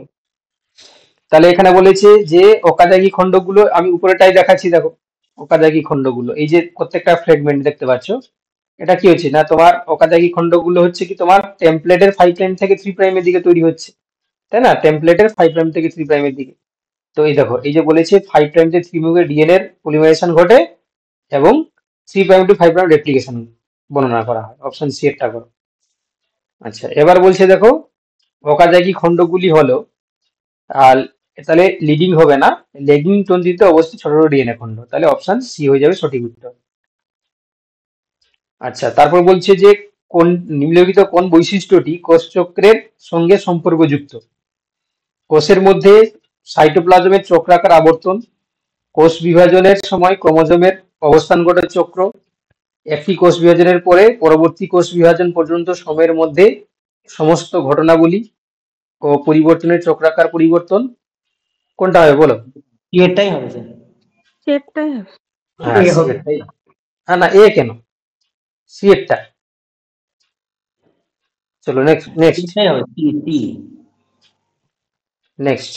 তাহলে এখানে বলেছে যে ওকাজাকি খণ্ডগুলো, আমি উপরেটাই দেখাচ্ছি দেখো, ওকাজাকি খণ্ডগুলো এই যে প্রত্যেকটা ফ্রেগমেন্ট দেখতে পাচ্ছ, এটা কি হচ্ছে না তোমার ওকাজাকি খণ্ডগুলো হচ্ছে কি তোমার টেমপ্লেটের 5' থেকে 3' এর দিকে তৈরি হচ্ছে, তাই না? টেমপ্লেটের 5' থেকে 3' এর দিকে। তো এই দেখো, এই যে বলেছে 5' থেকে 3' ডিএনএ এর পলিমারাইজেশন ঘটে এবং 3' টু 5' রেপ্লিকেশন বর্ণনা করা হয়। অপশন সি এরটা করো। আচ্ছা, এবার বলছে দেখো ওকাজাকি খণ্ডগুলি হলো, আর তাহলে লিডিং হবে না, লেগিং তন্ত্রীতে অবস্থিত ছোট ছোট ডিএনএ খণ্ড, তাহলে অপশন সি হয়ে যাবে সঠিক উত্তর। আচ্ছা, তারপর বলছে যে কোন নিম্নলিখিত কোন বৈশিষ্ট্যটি কোষচক্রের সঙ্গে সম্পর্কযুক্ত? কোষের মধ্যে সাইটোপ্লাজমের চক্রাকার আবর্তন, কোষ বিভাজনের সময় ক্রোমোজোমের অবস্থানগত চক্র, একটি কোষ বিভাজনের পরে পরবর্তী কোষ বিভাজন পর্যন্ত সময়ের মধ্যে সমস্ত ঘটনাবলী ও পরিবর্তনের চক্রাকার পরিবর্তন, কোনটা হবে বলো? এটাই হবে স্যার। টিয়ারটাই হবে। হ্যাঁ, এ সি হবে। এরটাই। হ্যাঁ না, এ কেন, সি এরটা। চলো নেক্সট নেক্সট এটাই হবে, সি সি। নেক্সট।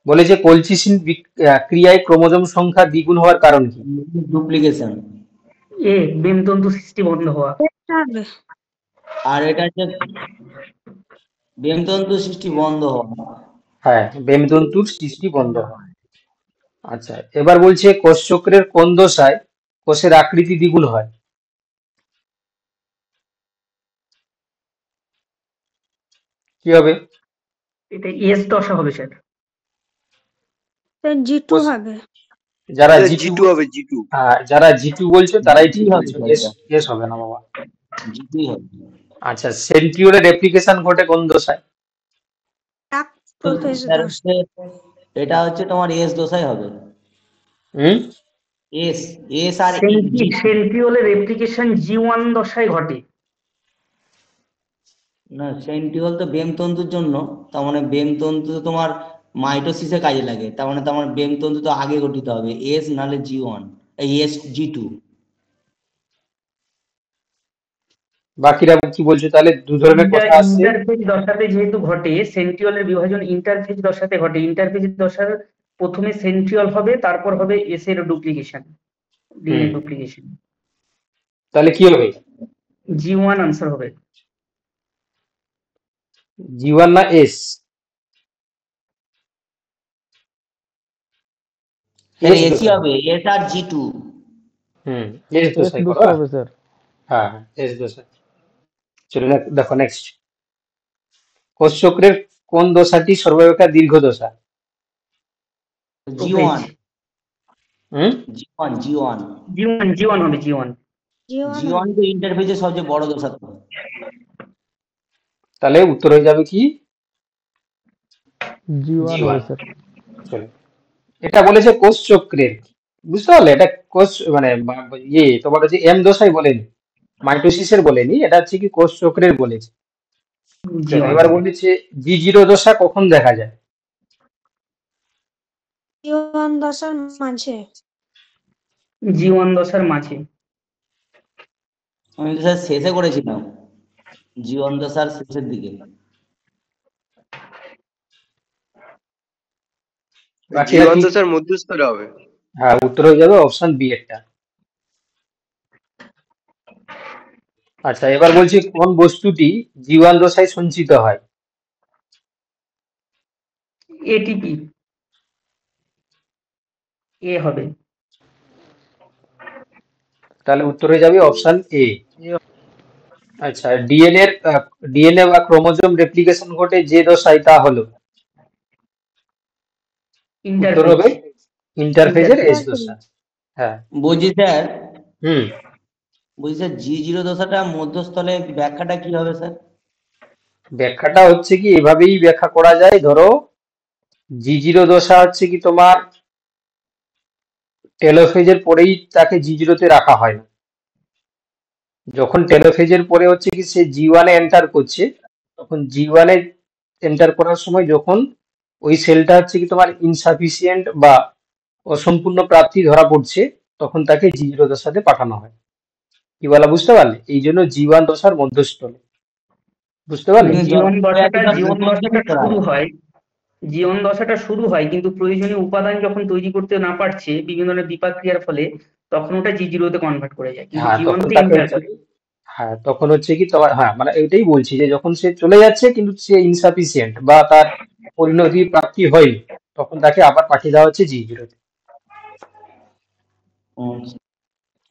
বলেছে কলচিসিন ক্রিয়ায় ক্রোমোজোম সংখ্যা দ্বিগুণ হওয়ার কারণ কি? ডুপ্লিকেশন। এ বেমতন্তু সৃষ্টি বন্ধ হওয়া। টিয়ারটা হবে। আর এটা হচ্ছে বেমতন্তু সৃষ্টি বন্ধ হওয়া। হ্যাঁ, বেমতন্তুর সৃষ্টি বন্ধ হয়। আচ্ছা, এবার বলছে কোষচক্রের কোন দশায় কোষের আকৃতি দ্বিগুণ হয়? কি হবে? এটা এস দশা হবে স্যার। G2 কোষ হবে। যারা এটা জিটু G2 হবে G2। যারা জিটু বলছো তারাই জিটি ঠিক হবে বলছো, স্যার, এস এটা এস হবে না বাবা। জিটি হবে। আচ্ছা, সেন্ট্রিওলের রেপ্লিকেশন ঘটে কোন দশায়? এক প্রোফেজ স্যার দোষ। এটা হচ্ছে তোমার এস দোষাই হবে। হুম এস এস আর জি। সেন্ট্রিওলের রেপ্লিকেশন G1 দশায় ঘটে। না, সেন্ট্রিওল তো বেমতন্তুর জন্য, তার মানে বেমতন্তু তো তোমার মাইটোসিসে কাজে লাগে, তার মানে তোমার বেমতন্তু তো আগে গঠিত হবে, এস নাহলে G1, এই এস G2। বাকিরা কি বলছো তাহলে? দু ধরনের কথা আসছে। ইন্টারফেজ দশাতে যেহেতু ঘটে, সেন্ট্রিওলের বিভাজন ইন্টারফেজ দশাতে ঘটে। ইন্টারফেজ দশার প্রথমে সেন্ট্রিওল হবে, তারপর হবে এস এর ডুপ্লিকেশন, ডিএনএ হুম ডুপ্লিকেশন। তাহলে কি হবে? G1 আনসার হবে। G1 না এস? তাহলে এস এসই দশায়। হবে, এস আর G2। হুম এস এস দশায় করো। দোষা হবে স্যার। হ্যাঁ হ্যাঁ, এস দশায়। চলো দেখো নেক্সট। কোষচক্রের কোন দশাটি সর্বাপেক্ষা দীর্ঘ দশা? G1। হুম G1 G1 G1 হবে G1। G1 G1 হবে। তো ইন্টারফেজের সবচেয়ে বড় দশা তো। তাহলে উত্তর হয়ে যাবে কি? G1 হবে G1। স্যার। চলো, এটা বলেছে কোষচক্রের, বুঝতে পারলে? এটা কোষ মানে তোমার হচ্ছে এম দশাই বলেনি, মাইটোসিসের বলেনি, এটা হচ্ছে কি কোষচক্রের বলেছে। চলো, G1 এবার বলেছে G0 দশা কখন দেখা যায়? G1 দশার মাঝে। G1 দশার মাঝে। আমি তো স্যার শেষে করেছিলাম, G1 দশার শেষের দিকে। বাকিরা G1 কি? দশার মধ্যস্তরে হবে। হ্যাঁ, উত্তর হয়ে যাবে অপশন বি এরটা। আচ্ছা, এবার বলছি কোন বস্তুটি G1 দশায় সঞ্চিত হয়? এটিপি এ হবে। তাহলে উত্তর হয়ে যাবে অপশন এ। আচ্ছা, ডিএনএ বা ক্রোমোজোম রেপ্লিকেশন ঘটে যে দশায়, তা হলো? উত্তর ইন্টারফেজ। হবে ইন্টারফেজের এস Interphase। দশা। হ্যাঁ। বলছি স্যার, হুম G0 দশাটা মধ্যস্থলে ব্যাখ্যাটা কি হবে স্যার? ব্যাখ্যাটা হচ্ছে কি, এভাবেই ব্যাখ্যা করা যায়। ধরো G0 দশা হচ্ছে কি তোমার টেলোফেজের পরেই তাকে G0 তে রাখা হয় না। যখন টেলোফেজের পরে হচ্ছে কি সে G1 এ এন্টার করছে, তখন G1 এ এন্টার করার সময় যখন ওই সেলটা হচ্ছে কি তোমার ইনসাফিসিয়েন্ট বা অসম্পূর্ণ প্রাপ্তি ধরা পড়ছে, তখন তাকে G0 দশাতে পাঠানো হয়। কি বলা, বুঝতে পারলে? এই জন্য G1 দশার মধ্যস্থলে, বুঝতে পারলে? জীবন দশাটা একদম জীবন প্রথম দশাটা থেকে করা শুরু হয়। হয়। জীবন দশাটা শুরু হয়, কিন্তু প্রয়োজনীয় উপাদান যখন তৈরি করতে না পারছে বিভিন্ন ধরনের বিপাক ক্রিয়ার ফলে, তখন ওটা G0 তে কনভার্ট করে যায়, কিন্তু হ্যাঁ, জীবন তখন তো তাকে ইন্টার। হচ্ছে কি, হ্যাঁ তখন হচ্ছে কি তোমার, হ্যাঁ মানে এটাই বলছি যে যখন সে চলে যাচ্ছে কিন্তু সে ইনসাফিসিয়েন্ট বা তার পরিণতি প্রাপ্তি হয়নি, তখন তাকে আবার পাঠিয়ে দেওয়া হচ্ছে G0 তে।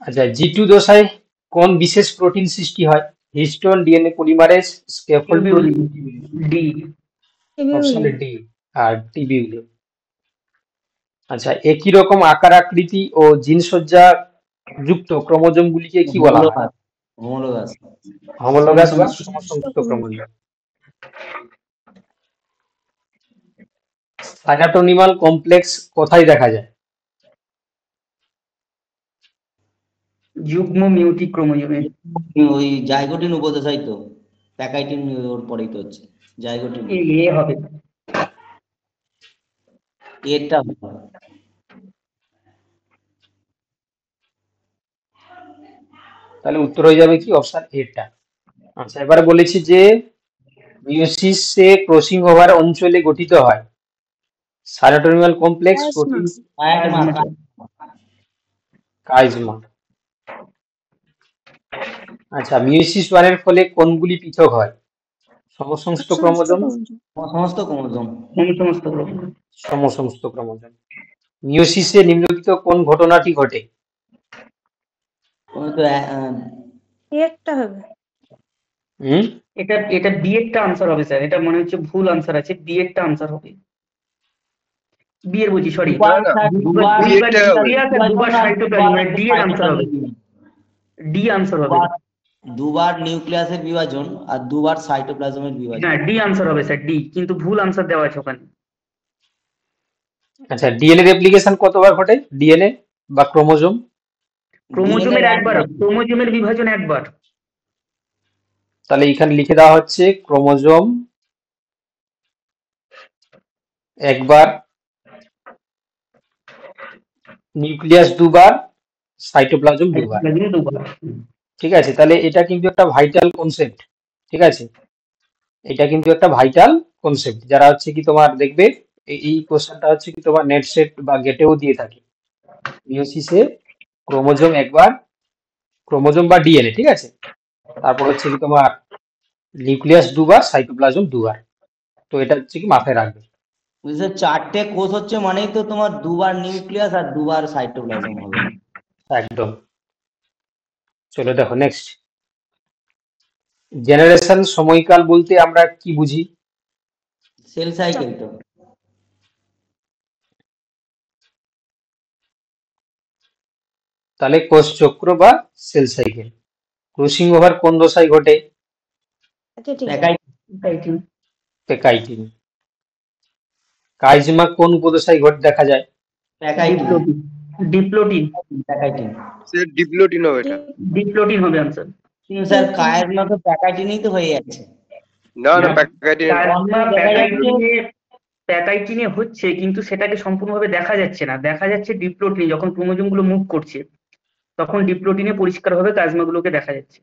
আচ্ছা, G2 দশায় কোন বিশেষ প্রোটিন সৃষ্টি হয়? Histone, DNA polymerase, scaffold tubulin. Protein? D. Option tubulin. D আর টিবিউলিন। আচ্ছা, একই রকম আকার আকৃতি ও জিনসজ্জা যুক্ত ক্রোমোজোম গুলিকে কি বলা হয়? হোমোলোগাস। হোমোলোগাস। হোমোলোগাস বা সমসংখ্যক। সমসংযুক্ত ক্রোমোজোম। সাইনাটোনিমাল কমপ্লেক্স কোথায় দেখা যায়? যুগ্ম মিউটিক ক্রোমোজোমে। ওই জাইগোটিন উপদশাই তো, প্যাকাইটিন ওর পরেই তো হচ্ছে জাইগোটিন। এ হবে। এটা তাহলে উত্তর হয়ে যাবে কি অপশন এটা। আচ্ছা, এবারে বলেছি যে মিয়োসিসে ক্রসিং ওভার অঞ্চলে গঠিত হয় সাইটোটোনিমাল complex plasma. Protein plasma. Chiasma. আচ্ছা, মিয়োসিস ওয়ানের ফলে কোনগুলি পৃথক হয়? সমসমস্ত সমস্ত ক্রোমোজোম, ক্রোমোজোম। সমস্ত ক্রোমোজোম। সমস্ত ক্রোমোজোম। সমসমস্ত ক্রোমোজোম। মিয়োসিসে নিম্নলিখিত কোন ঘটনাটি ঘটে? তুমি তো একটা হবে। হুম এটা বি এরটা আনসার হবে স্যার, এটা মনে হচ্ছে ভুল আনসার আছে, বি এরটা আনসার হবে। বি এর বলছি, সরি, দুবার না, দুবার বি এরটা হবে। দুবার সাইটোপ্লাজম, মানে ডি এর আনসার হবে, ডি আনসার হবে। দুবার নিউক্লিয়াসের বিভাজন আর দুবার সাইটোপ্লাজমের বিভাজন। হ্যাঁ, ডি আনসার হবে স্যার, ডি, কিন্তু ভুল আনসার দেওয়া আছে ওখানে। আচ্ছা, ডিএনএ রেপ্লিকেশন কতবার ঘটে? ডিএনএ বা ক্রোমোজোম? ক্রোমোজোমের DNA একবার, ক্রোমোজোমের বিভাজন একবার। তাহলে এখানে লিখে দেওয়া হচ্ছে ক্রোমোজোম একবার, নিউক্লিয়াস দুবার, সাইটোপ্লাজম দুবার। দুবার। ঠিক আছে, তাহলে এটা কিন্তু একটা ভাইটাল কনসেপ্ট। ঠিক আছে, এটা কিন্তু একটা ভাইটাল কনসেপ্ট, যারা হচ্ছে কি তোমার দেখবে এই কোশ্চেনটা হচ্ছে কি তোমার নেট সেট বা গেটেও দিয়ে থাকে। মিয়োসিসে ক্রোমোজোম একবার, ক্রোমোজোম বা ডিএনএ, ঠিক আছে, তারপর হচ্ছে কি তোমার নিউক্লিয়াস দুবার, সাইটোপ্লাজম দুবার। তো এটা হচ্ছে কি মাথায় রাখবে। বুঝছো, চারটে কোষ হচ্ছে মানেই তো তোমার দুবার নিউক্লিয়াস আর দুবার সাইটোপ্লাজম হবে। একদম। চলো দেখো নেক্সট। জেনারেশন সময়কাল বলতে আমরা কি বুঝি? সেল সাইকেল তো। তাহলে কোষ চক্র বা সেল সাইকেল। ক্রসিং ওভার কোন দশায় ঘটে? প্যাকাইটিন। পেকাইটিন। কাইজমা কোন উপদশায় দেখা যায়? Pachytene. Diplotene. Pachytene. Sir diplotene হবে এটা। ডিপ্লোটিন হবে আনসার। কিন্তু স্যার কায়েজমা তো প্যাকাইটিনই তো হয়ে যাচ্ছে। না না, প্যাকাইটিন। প্যাকাইটিনে হচ্ছে, কিন্তু সেটাকে সম্পূর্ণভাবে দেখা যাচ্ছে না, দেখা যাচ্ছে ডিপ্লোটিনে। যখন ক্রোমোজোম গুলো মুভ করছে তখন ডিপ্লোটিনে পরিষ্কারভাবে কাজমা গুলোকে দেখা যাচ্ছে।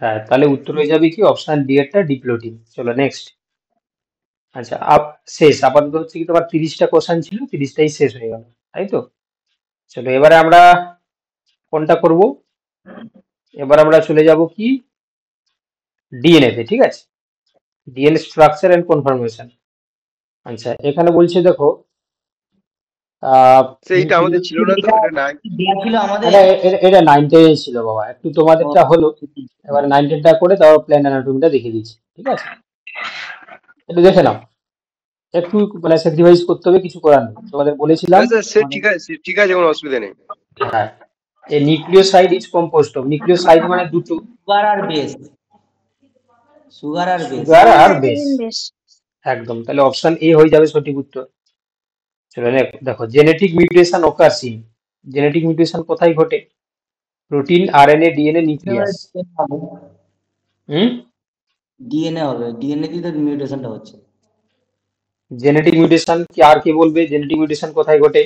হ্যাঁ, তাহলে উত্তর হয়ে যাবে কি অপশন ডি এরটা, ডিপ্লোটিন। চলো নেক্সট। আচ্ছা, শেষ আপাতত হচ্ছে কি তোমার 30টা কোশ্চেন ছিল, 30টাই শেষ হয়ে গেল, তাই তো? চলো এবারে আমরা কোনটা করব? এবার আমরা চলে যাব কি ডিএনএ তে। ঠিক আছে, ডিএনএ স্ট্রাকচার এন্ড কনফরমেশন। আচ্ছা, এখানে বলছে দেখো সেইটা আমাদের ছিল না তো, এটা নাই। দেয়া ছিল আমাদের। এটা 9-10 ছিল বাবা, একটু তোমাদেরটা হলো, এবার 9-10টা করে তাও প্ল্যান অ্যানাটমিটা দেখিয়ে দিচ্ছি। ঠিক আছে, একটু দেখে নাও, একটু মানে স্যাক্রিফাইস করতে হবে, কিছু করার নেই, তোমাদের বলেছিলাম। হ্যাঁ স্যার, সে ঠিক আছে, ঠিক আছে, কোনো অসুবিধা নেই। হ্যাঁ, a nucleoside is composed of, nucleoside মানে দুটো, সুগার আর বেস। সুগার আর বেস। সুগার আর বেস। বেশ। একদম, তাহলে অপশন এ হয়ে যাবে সঠিক উত্তর। চলো দেখো, genetic mutation occurs in, genetic mutation কোথায় ঘটে? Protein, RNA, DNA, nucleus. DNA হবে, ডিএনএ দিয়ে তো মিউটেশনটা হচ্ছে। জেনেটিক মিউটেশন কি আর কে বলবে? জেনেটিক মিউটেশন কোথায় ঘটে?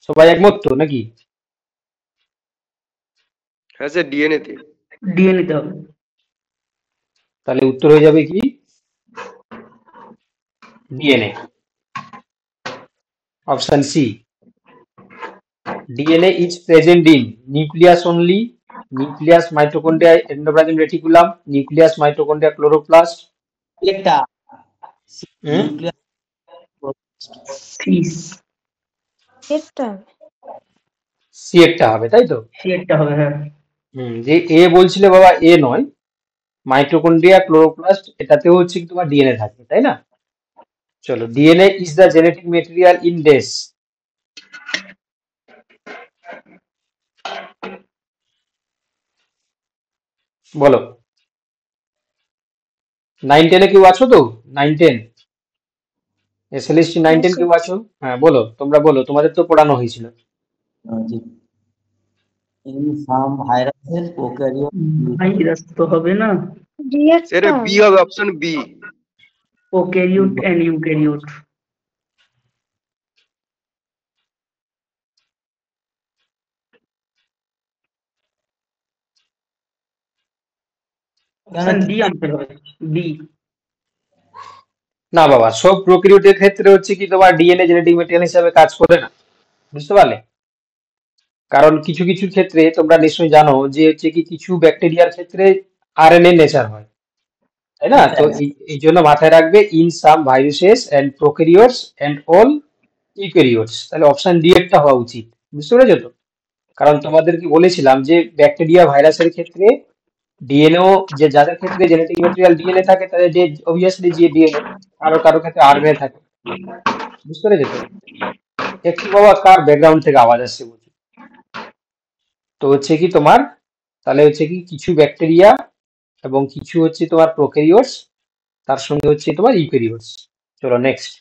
সবাই একমত তো নাকি? হ্যাঁ স্যার, ডিএনএ তে। ডিএনএ তে হবে। তাহলে উত্তর হয়ে যাবে কি DNA, option C. DNA is present in nucleus only, nucleus, mitochondria, endoplasmic reticulum, nucleus, mitochondria, chloroplast. একটা হুম একটা সি একটা হবে, তাই তো? সি একটা হবে, হ্যাঁ। যে এ বলছিলে বাবা, এ নয়, মাইটোকন্ড্রিয়া, ক্লোরোপ্লাস্ট, এটাতেও হচ্ছে কি তোমার ডিএনএ থাকে, তাই না? চলো, DNA is the genetic material in dash. বলো, 9-10 কেউ আছো তো? 9-10 এসএলএসটি 9-10 কেউ আছো? হ্যাঁ বলো, তোমরা বলো, তোমাদের তো পড়ানো হয়েছিল। In some viruses prokaryote. Virus তো হবে না, স্যার বি হবে, option B. Prokaryote and eukaryote. Option D answer হবে, ডি। না বাবা, সব প্রোক্যারিওটের ক্ষেত্রে হচ্ছে কি তোমার ডিএনএ জেনেটিক মেটেরিয়াল হিসাবে কাজ করে না, বুঝতে পারলে? কারণ কিছু কিছু ক্ষেত্রে তোমরা নিশ্চয়ই জানো যে হচ্ছে কি কিছু ব্যাকটেরিয়ার ক্ষেত্রে আরএনএ নেচার হয়, তাই না? তো এই জন্য মাথায় রাখবে in some viruses and prokaryotes and all eukaryotes. তাহলে অপশন ডি এরটা হওয়া উচিত। বুঝতে পেরেছো তো? কারণ তোমাদেরকে বলেছিলাম যে ব্যাকটেরিয়া ভাইরাসের ক্ষেত্রে ডিএনএ, যে যাদের ক্ষেত্রে জেনেটিক ম্যাটেরিয়াল ডিএনএ থাকে তাদের যে অবভিয়াসলি যে ডিএনএ, কারো কারো ক্ষেত্রে আরএনএ থাকে। বুঝতে পেরেছো তো? একটু বাবা কার ব্যাকগ্রাউন্ড থেকে আওয়াজ আসছে বুঝি। তো হচ্ছে কি তোমার, তাহলে হচ্ছে কি কিছু ব্যাকটেরিয়া এবং কিছু হচ্ছে তোমার প্রোক্যারিওটস, তার সঙ্গে হচ্ছে তোমার ইউক্যারিওটস। চলো next.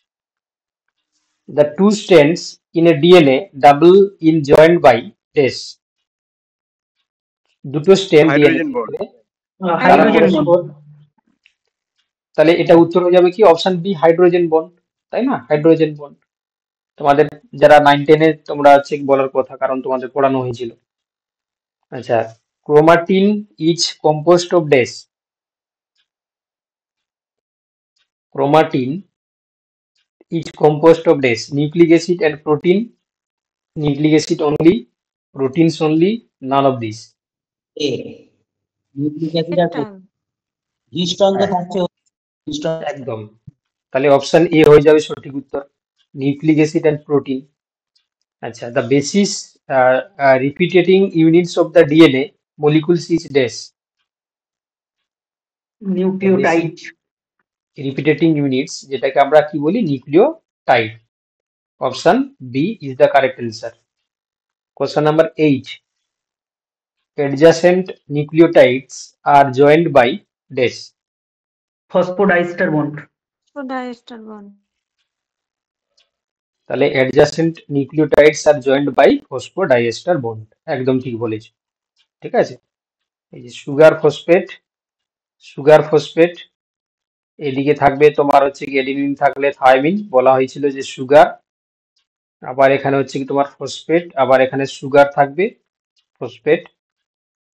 The two strands in a DNA double in joined by this. দুটো স্ট্র্যান্ড ডিএনএ হাইড্রোজেন বন্ড। ক্ষেত্রে তারা হাইড্রোজেন বন্ড। পরস্পর, তাহলে এটা উত্তর হয়ে যাবে কি অপশন বি হাইড্রোজেন বন্ড, তাই না? হাইড্রোজেন বন্ড তোমাদের যারা 9-10 এ তোমরা হচ্ছে বলার কথা, কারণ তোমাদের পড়ানো হয়েছিল। আচ্ছা, chromatin is composed of dash. Chromatin is composed of dash, nucleic acid and protein, nucleic acid only, proteins only, none of this. এ নিউক্লিক অ্যাসিড আর এটা হিস্টোন তো হ্যাঁ, থাকছে, হিস্টোন একদম। তাহলে অপশন এ হয়ে যাবে সঠিক উত্তর, নিউক্লিক অ্যাসিড এন্ড প্রোটিন। আচ্ছা, the basis repeating units of the DNA molecules is dash. Nucleotide. Repeating units যেটাকে আমরা কি বলি, nucleotide. Option B is the correct answer. Question number 8, adjacent nucleotides are joined by dash. Phosphodiester bond. Diester bond. তাহলে adjacent nucleotides are joined by phosphodiester bond, একদম ঠিক বলেছো। ঠিক আছে, এই যে সুগার ফসফেট, সুগার ফসফেট, এদিকে থাকবে তোমার হচ্ছে কি এডিনিন থাকলে থায়ামিন, বলা হয়েছিল যে সুগার, আবার এখানে হচ্ছে কি তোমার ফসফেট, আবার এখানে সুগার থাকবে ফসফেট,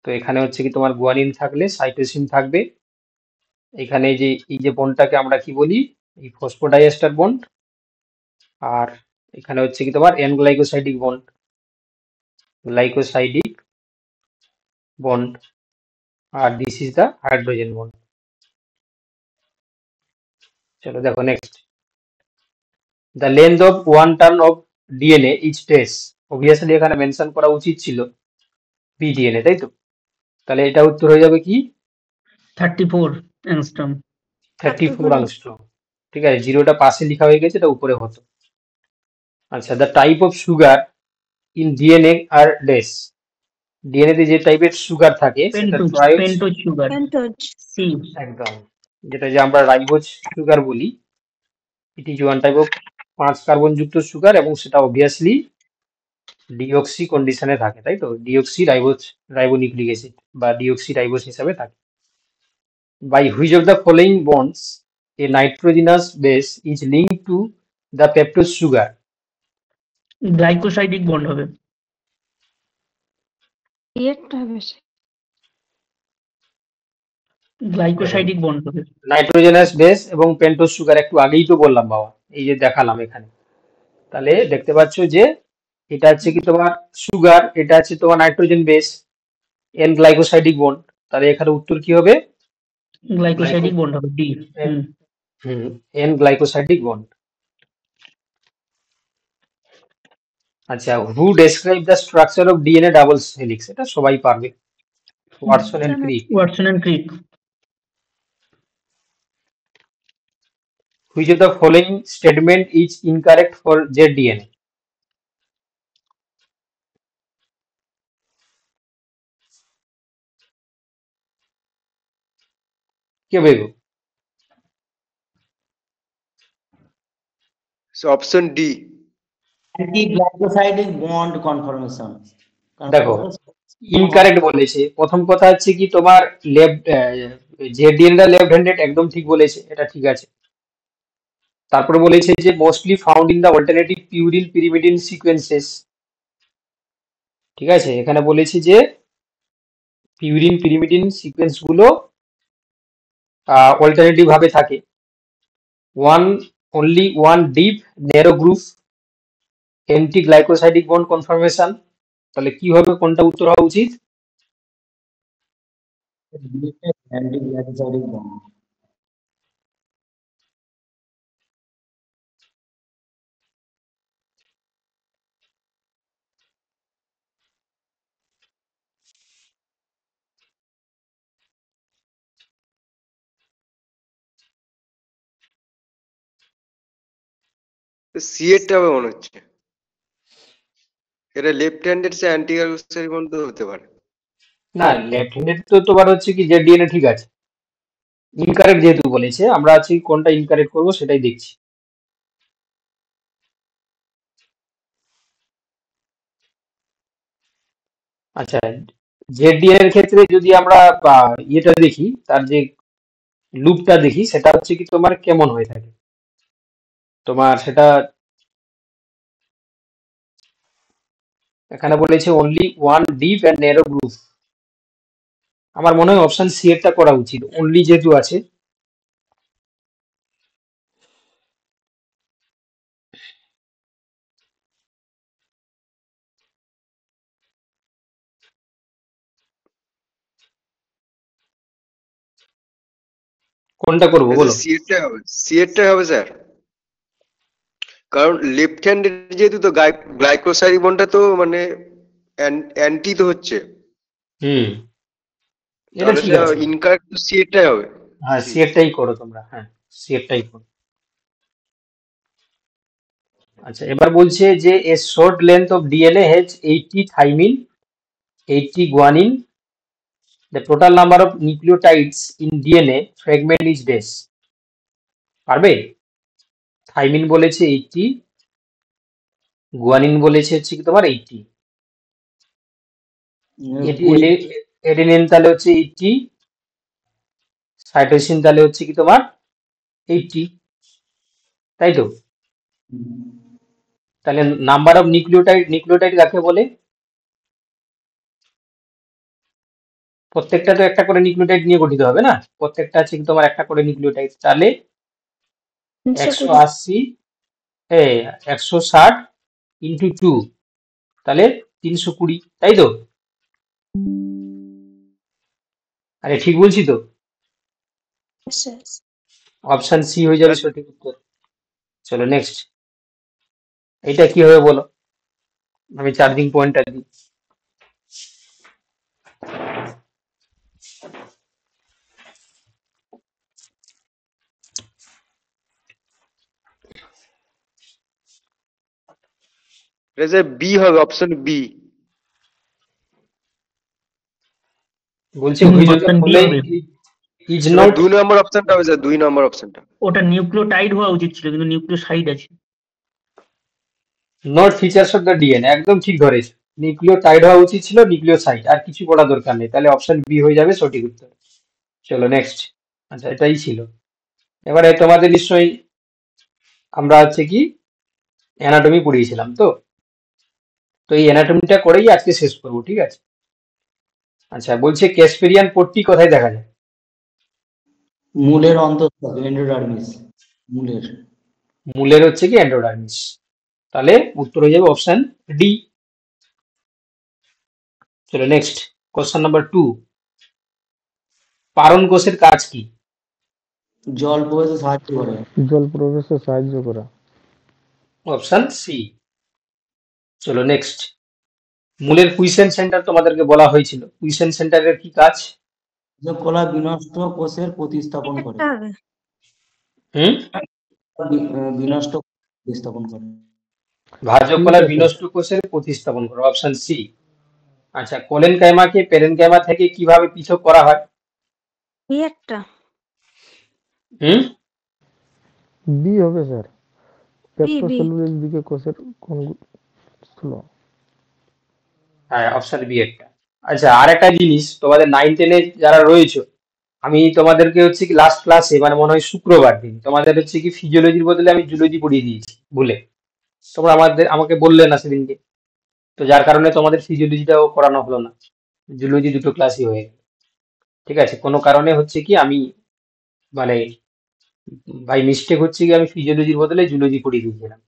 তো এখানে হচ্ছে কি তোমার গুয়ানিন থাকলে সাইটোসিন থাকবে। এখানে এই যে বন্ডটাকে আমরা কি বলি, এই ফসফোডাইএস্টার বন্ড। আর এখানে হচ্ছে কি তোমার N glycosidic bond, glycosidic bond. আর this is the hydrogen bond. চলো দেখো next. The length of one turn of DNA is dash. Obviously এখানে মেনশন করা উচিত ছিল পিডিএনএ, তাই তো? তাহলে এটা উত্তর হয়ে যাবে কি 34 অ্যাংস্ট্রম। 34 আংস্ট্রম। ঠিক আছে, জিরোটা পাশে লেখা হয়ে গেছে, এটা উপরে হতো। আচ্ছা, the type of sugar in DNA are dash. DNA তে যে টাইপের সুগার থাকে সেটা pentose, triose, pentose sugar. Pentose. C. একদম, যেটা যে আমরা রাইবোজ সুগার বলি। It is one type of 5 carbon যুক্ত সুগার, এবং সেটা অবভিয়াসলি ডিঅক্সি কন্ডিশনে থাকে, তাই তো? ডিঅক্সি রাইবোজ, রাইবোনিউক্লিক অ্যাসিড বা ডিঅক্সি রাইবোজ হিসাবে থাকে। By which of the following bonds a nitrogenous base is linked to the pentose sugar? Glycosidic bond হবে। এরটা বেশি। গ্লাইকোসাইডিক বন্ড হবে। নাইট্রোজেনাস বেস এবং পেন্টোজ সুগার একটু আগেই তো বললাম বাবা, এই যে দেখালাম এখানে। তাহলে দেখতে পাচ্ছ যে এটা হচ্ছে কি তোমার সুগার, এটা হচ্ছে তোমার nitrogen base, N glycosidic bond. তাহলে এখানে উত্তর কি হবে? গ্লাইকোসাইডিক বন্ড হবে, ডি। N glycosidic bond. আচ্ছা, who describe the structure of DNA double helix? এটা সবাই পারবে, Watson and Crick. Watson and Crick. Which of the following statement is incorrect for Z DNA? কে বলবো? So option D. Anti glycosidic bond conformation. দেখো, incorrect বলেছে। প্রথম কথা হচ্ছে কি তোমার লেফট, যে ডিএনএ লেফট হ্যান্ডেড, একদম ঠিক বলেছে, এটা ঠিক আছে। তারপরে বলেছে যে mostly found in the alternative purine pyrimidine sequences. ঠিক আছে, এখানে বলেছে যে পিউরিন পিরিমিডিন সিকোয়েন্স গুলো অল্টারনেটিভ ভাবে থাকে। only one deep narrow groove anti glycosidic bond conformation, তাহলে কি হবে, কোনটা উত্তর হওয়া উচিত? অ্যান্টিগ্লাইকোসাইডিক বন্ড। সি এরটা হবে মনে হচ্ছে। এটা লেফট হ্যান্ডেড সে অ্যান্টিগ্লাইকোসাইড বন্ধ হতে পারে। না, লেফট হ্যান্ডেড তো তোমার হচ্ছে কি যে ডিএনএ ঠিক আছে, ইনকারেক্ট যেহেতু বলেছে, আমরা আছি কোনটা ইনকারেক্ট করবো সেটাই দেখছি। আচ্ছা, জেডিএন এর ক্ষেত্রে যদি আমরা ইয়েটা দেখি, তার যে লুপটা দেখি, সেটা হচ্ছে কি তোমার কেমন হয়ে থাকে, তোমার সেটা এখানে বলেছে only one deep and narrow group. আমার মনে হয় অপশন সি এরটা করা উচিত, অনলি যেহেতু আছে। কোনটা করবো বলো? সি এরটাই হবে, সি এরটাই হবে স্যার। কারণ লেফট হ্যান্ডেড যেহেতু, তো গ্লাইকোসাইড বন্ডটা তো মানে অ্যান্টি তো হচ্ছে, হুম, এটা তাহলে ঠিক সেটা আছে। ইনকারেক্ট, তো সি এরটাই হবে। হ্যাঁ, সি। সি এরটাই করো তোমরা, হ্যাঁ সি এরটাই করো। আচ্ছা, এবার বলছে যে a short length of DNA has 80 thymine, 80 guanine, the total number of nucleotides in DNA fragment is dash. পারবে? থাইমিন বলেছে 80, গুয়ানিন বলেছে হচ্ছে কি তোমার 80, এডেনিন তাহলে হচ্ছে 80, সাইটোসিন তাহলে হচ্ছে কি তোমার 80, তাই তো? তাহলে নাম্বার অফ নিউক্লিওটাইড, নিউক্লিওটাইড কাকে বলে? প্রত্যেকটা তো একটা করে নিউক্লিওটাইড নিয়ে গঠিত হবে না, প্রত্যেকটা আছে কি তোমার একটা করে নিউক্লিওটাইড, তাহলে 320। 180, 160 ইন্টু 2, তাহলে 320, তাই তো? আরে ঠিক বলছি তো? Yes, yes. অপশন সি হয়ে যাবে সঠিক উত্তর। চলো নেক্সট, এটা কি হবে বলো, আমি চার্জিং পয়েন্টটা দিই। এটা স্যার বি হবে, অপশন বি। বলছে which of the Option B following হবে। ইজ এবার নট। 2 নম্বর অপশনটা হবে স্যার, 2 নম্বর অপশনটা। ওটা নিউক্লিওটাইড হওয়া উচিত ছিল, কিন্তু নিউক্লিওসাইড আছে। Not features of the DNA, একদম ঠিক ধরেছে, নিউক্লিওটাইড হওয়া উচিত ছিল, নিউক্লিওসাইড, আর কিছু পড়া দরকার নেই, তাহলে অপশন বি হয়ে যাবে সঠিক উত্তর। চলো নেক্সট। আচ্ছা, এটাই ছিল। এবারে তোমাদের নিশ্চয়ই আমরা হচ্ছে কি অ্যানাটমি পড়িয়েছিলাম তো, তো এই অ্যানাটমিটা করেই আজকে শেষ করবো, ঠিক আছে? আচ্ছা, বলছে ক্যাসপেরিয়ান পট্টি কোথায় দেখা যায়? মূলের অন্তঃস্থ এন্ডোডার্মিস, মূলের। মূলের হচ্ছে কি এন্ডোডার্মিস, তাহলে উত্তর হয়ে যাবে অপশন ডি। চলো নেক্সট, কোশ্চেন নাম্বার 2, পারণ কোষের কাজ কি? জল প্রবেশে সাহায্য করে। জল প্রবেশে সাহায্য করা। Option C. চলো নেক্সট, মূলের কুইসেন্ট সেন্টার তোমাদেরকে বলা হয়েছিল, কুইসেন্ট সেন্টারের কি কাজ? কলা বিনষ্ট কোষের প্রতিস্থাপন করে। একটা হবে। হুম, বিনষ্ট প্রতিস্থাপন করে। ভাজক কলার বিনষ্ট কোষের প্রতিস্থাপন করা, অপশন সি। আচ্ছা, কোলেন কাইমাকে প্যারেনকাইমা থেকে কিভাবে পৃথক করা হয়? বি একটা। হুম, বি হবে স্যার, বি পেট্রোসেলুলোজ দিকে কোষের কোন স্লো। হ্যাঁ, অপশন বি একটা। আচ্ছা, আর একটা জিনিস, তোমাদের 9-10 যারা রয়েছে, আমি তোমাদেরকে হচ্ছে কি লাস্ট ক্লাসে, মানে মনে হয় শুক্রবার দিন, তোমাদের হচ্ছে কি ফিজিওলজির বদলে আমি জুলজি পড়িয়ে দিয়েছি ভুলে, তোমরা আমাকে বললে না সেদিনকে, তো যার কারণে তোমাদের ফিজিওলজিটাও করানো হলো না, জুলজি দুটো ক্লাসই হয়ে গেল। ঠিক আছে, কোনো কারণে হচ্ছে কি আমি মানে বাই মিস্টেক হচ্ছে কি আমি ফিজিওলজির বদলে জুলজি পড়িয়ে দিয়েছিলাম,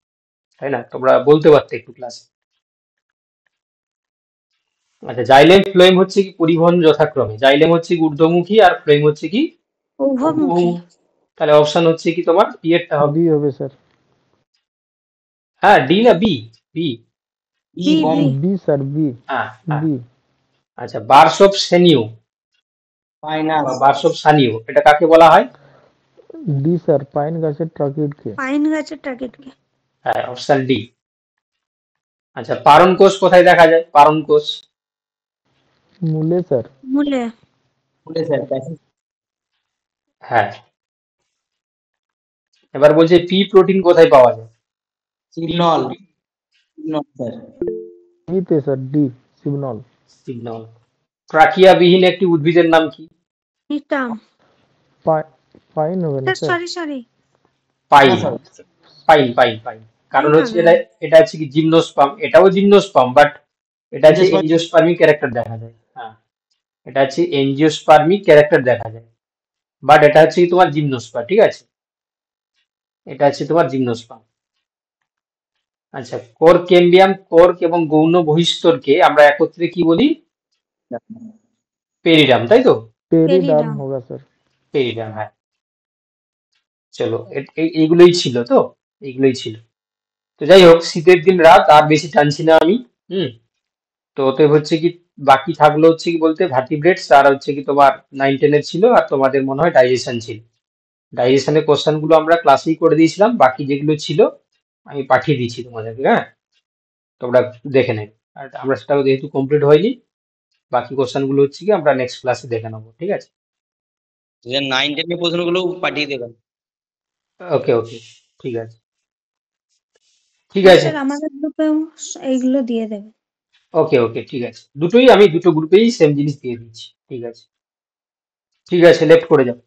তাই না? তোমরা বলতে পারতে একটু ক্লাসে। আচ্ছা, জাইলেম ফ্লোয়েম হচ্ছে কি পরিবহন যথাক্রমে, জাইলেম হচ্ছে কি ঊর্ধ্বমুখী আর ফ্লোয়েম হচ্ছে কি উভমুখী। তাহলে অপশন হচ্ছে কি তোমার বি এরটা হবে। বি হবে স্যার। হ্যাঁ, ডি না বি? বি। ই বম বি। B sir, B. হ্যাঁ হ্যাঁ। বি। আচ্ছা, বার্স অফ সেনিউ পাইনাস বা বার্স অফ সানিউ এটা কাকে বলা হয়? ডি স্যার, পাইন গাছের ট্রাকিডকে। পাইন গাছের টার্গেটকে। হ্যাঁ, অপশন ডি। আচ্ছা, পারণ কোষ কোথায় দেখা যায়? পারণ কোষ মূলে স্যার। মূলে। বলে স্যার প্যাসিভ হ্যাঁ। এবার বলছে পি প্রোটিন কোথায় পাওয়া যায়? সিগনল স্যার। ডিতে স্যার, ডি সিগনল। সিগন্যাল। ট্রাকিয়াবিহীন একটি উদ্ভিদের নাম কি? নিতাম। পাইন হবে না স্যার? সরি। পাইন। না স্যার পাইন পাইন পাইন কারণ পাইন হচ্ছে হবে। এটা হচ্ছে কি জিমনোস্পার্ম, এটাও জিমনোস্পার্ম বাট এটা হচ্ছে Angiosperm- এনজিওস্পার্মিক ক্যারেক্টার দেখা যায়। হ্যাঁ, এটা হচ্ছে এনজিওস্পার্মিক ক্যারেক্টার দেখা যায়, বাট এটা হচ্ছে কি তোমার জিমনোস্পার্ম, ঠিক আছে? এটা হচ্ছে তোমার জিমনোস্পার্ম। আচ্ছা, কোর্ক কেম্বিয়াম, কোর্ক এবং গৌণ বহিস্তরকে আমরা একত্রে কি বলি? পেরিডাম, তাই তো? Periderm periderm. होगा স্যার। পেরিডাম, হ্যাঁ। চলো, এইগুলোই ছিল তো, এইগুলোই ছিল। তো যাই হোক, শীতের দিন রাত আর বেশি টানছি না আমি। তো ওতে হচ্ছে কি বাকি থাকলো হচ্ছে কি বলতে ভার্টিব্রেটস আর হচ্ছে কি তোমার 9-10 ছিল, আর তোমাদের মনে হয় ডাইজেশন ছিল। ডাইজেশনের কোশ্চেন গুলো আমরা ক্লাসেই করে দিয়েছিলাম, বাকি যেগুলো ছিল আমি পাঠিয়ে দিচ্ছি তোমাদেরকে। হ্যাঁ, তোমরা দেখে নেবে। আর আমরা সেটা যেহেতু কমপ্লিট হয়নি, বাকি কোশ্চেন গুলো হচ্ছে কি আমরা নেক্সট ক্লাসে দেখে নেবো, ঠিক আছে? 9-10 এর প্রশ্নগুলো পাঠিয়ে দেবেন। ওকে ওকে, ঠিক আছে, ঠিক হ্যাঁ আছে। স্যার, আমাদের গ্রুপেও এইগুলো দিয়ে দেবে। ওকে ওকে, ঠিক আছে। আমি দুটো গ্রুপেই সেম জিনিস দিয়ে দিচ্ছি, ঠিক আছে? ঠিক আছে, লেফট করে যাও।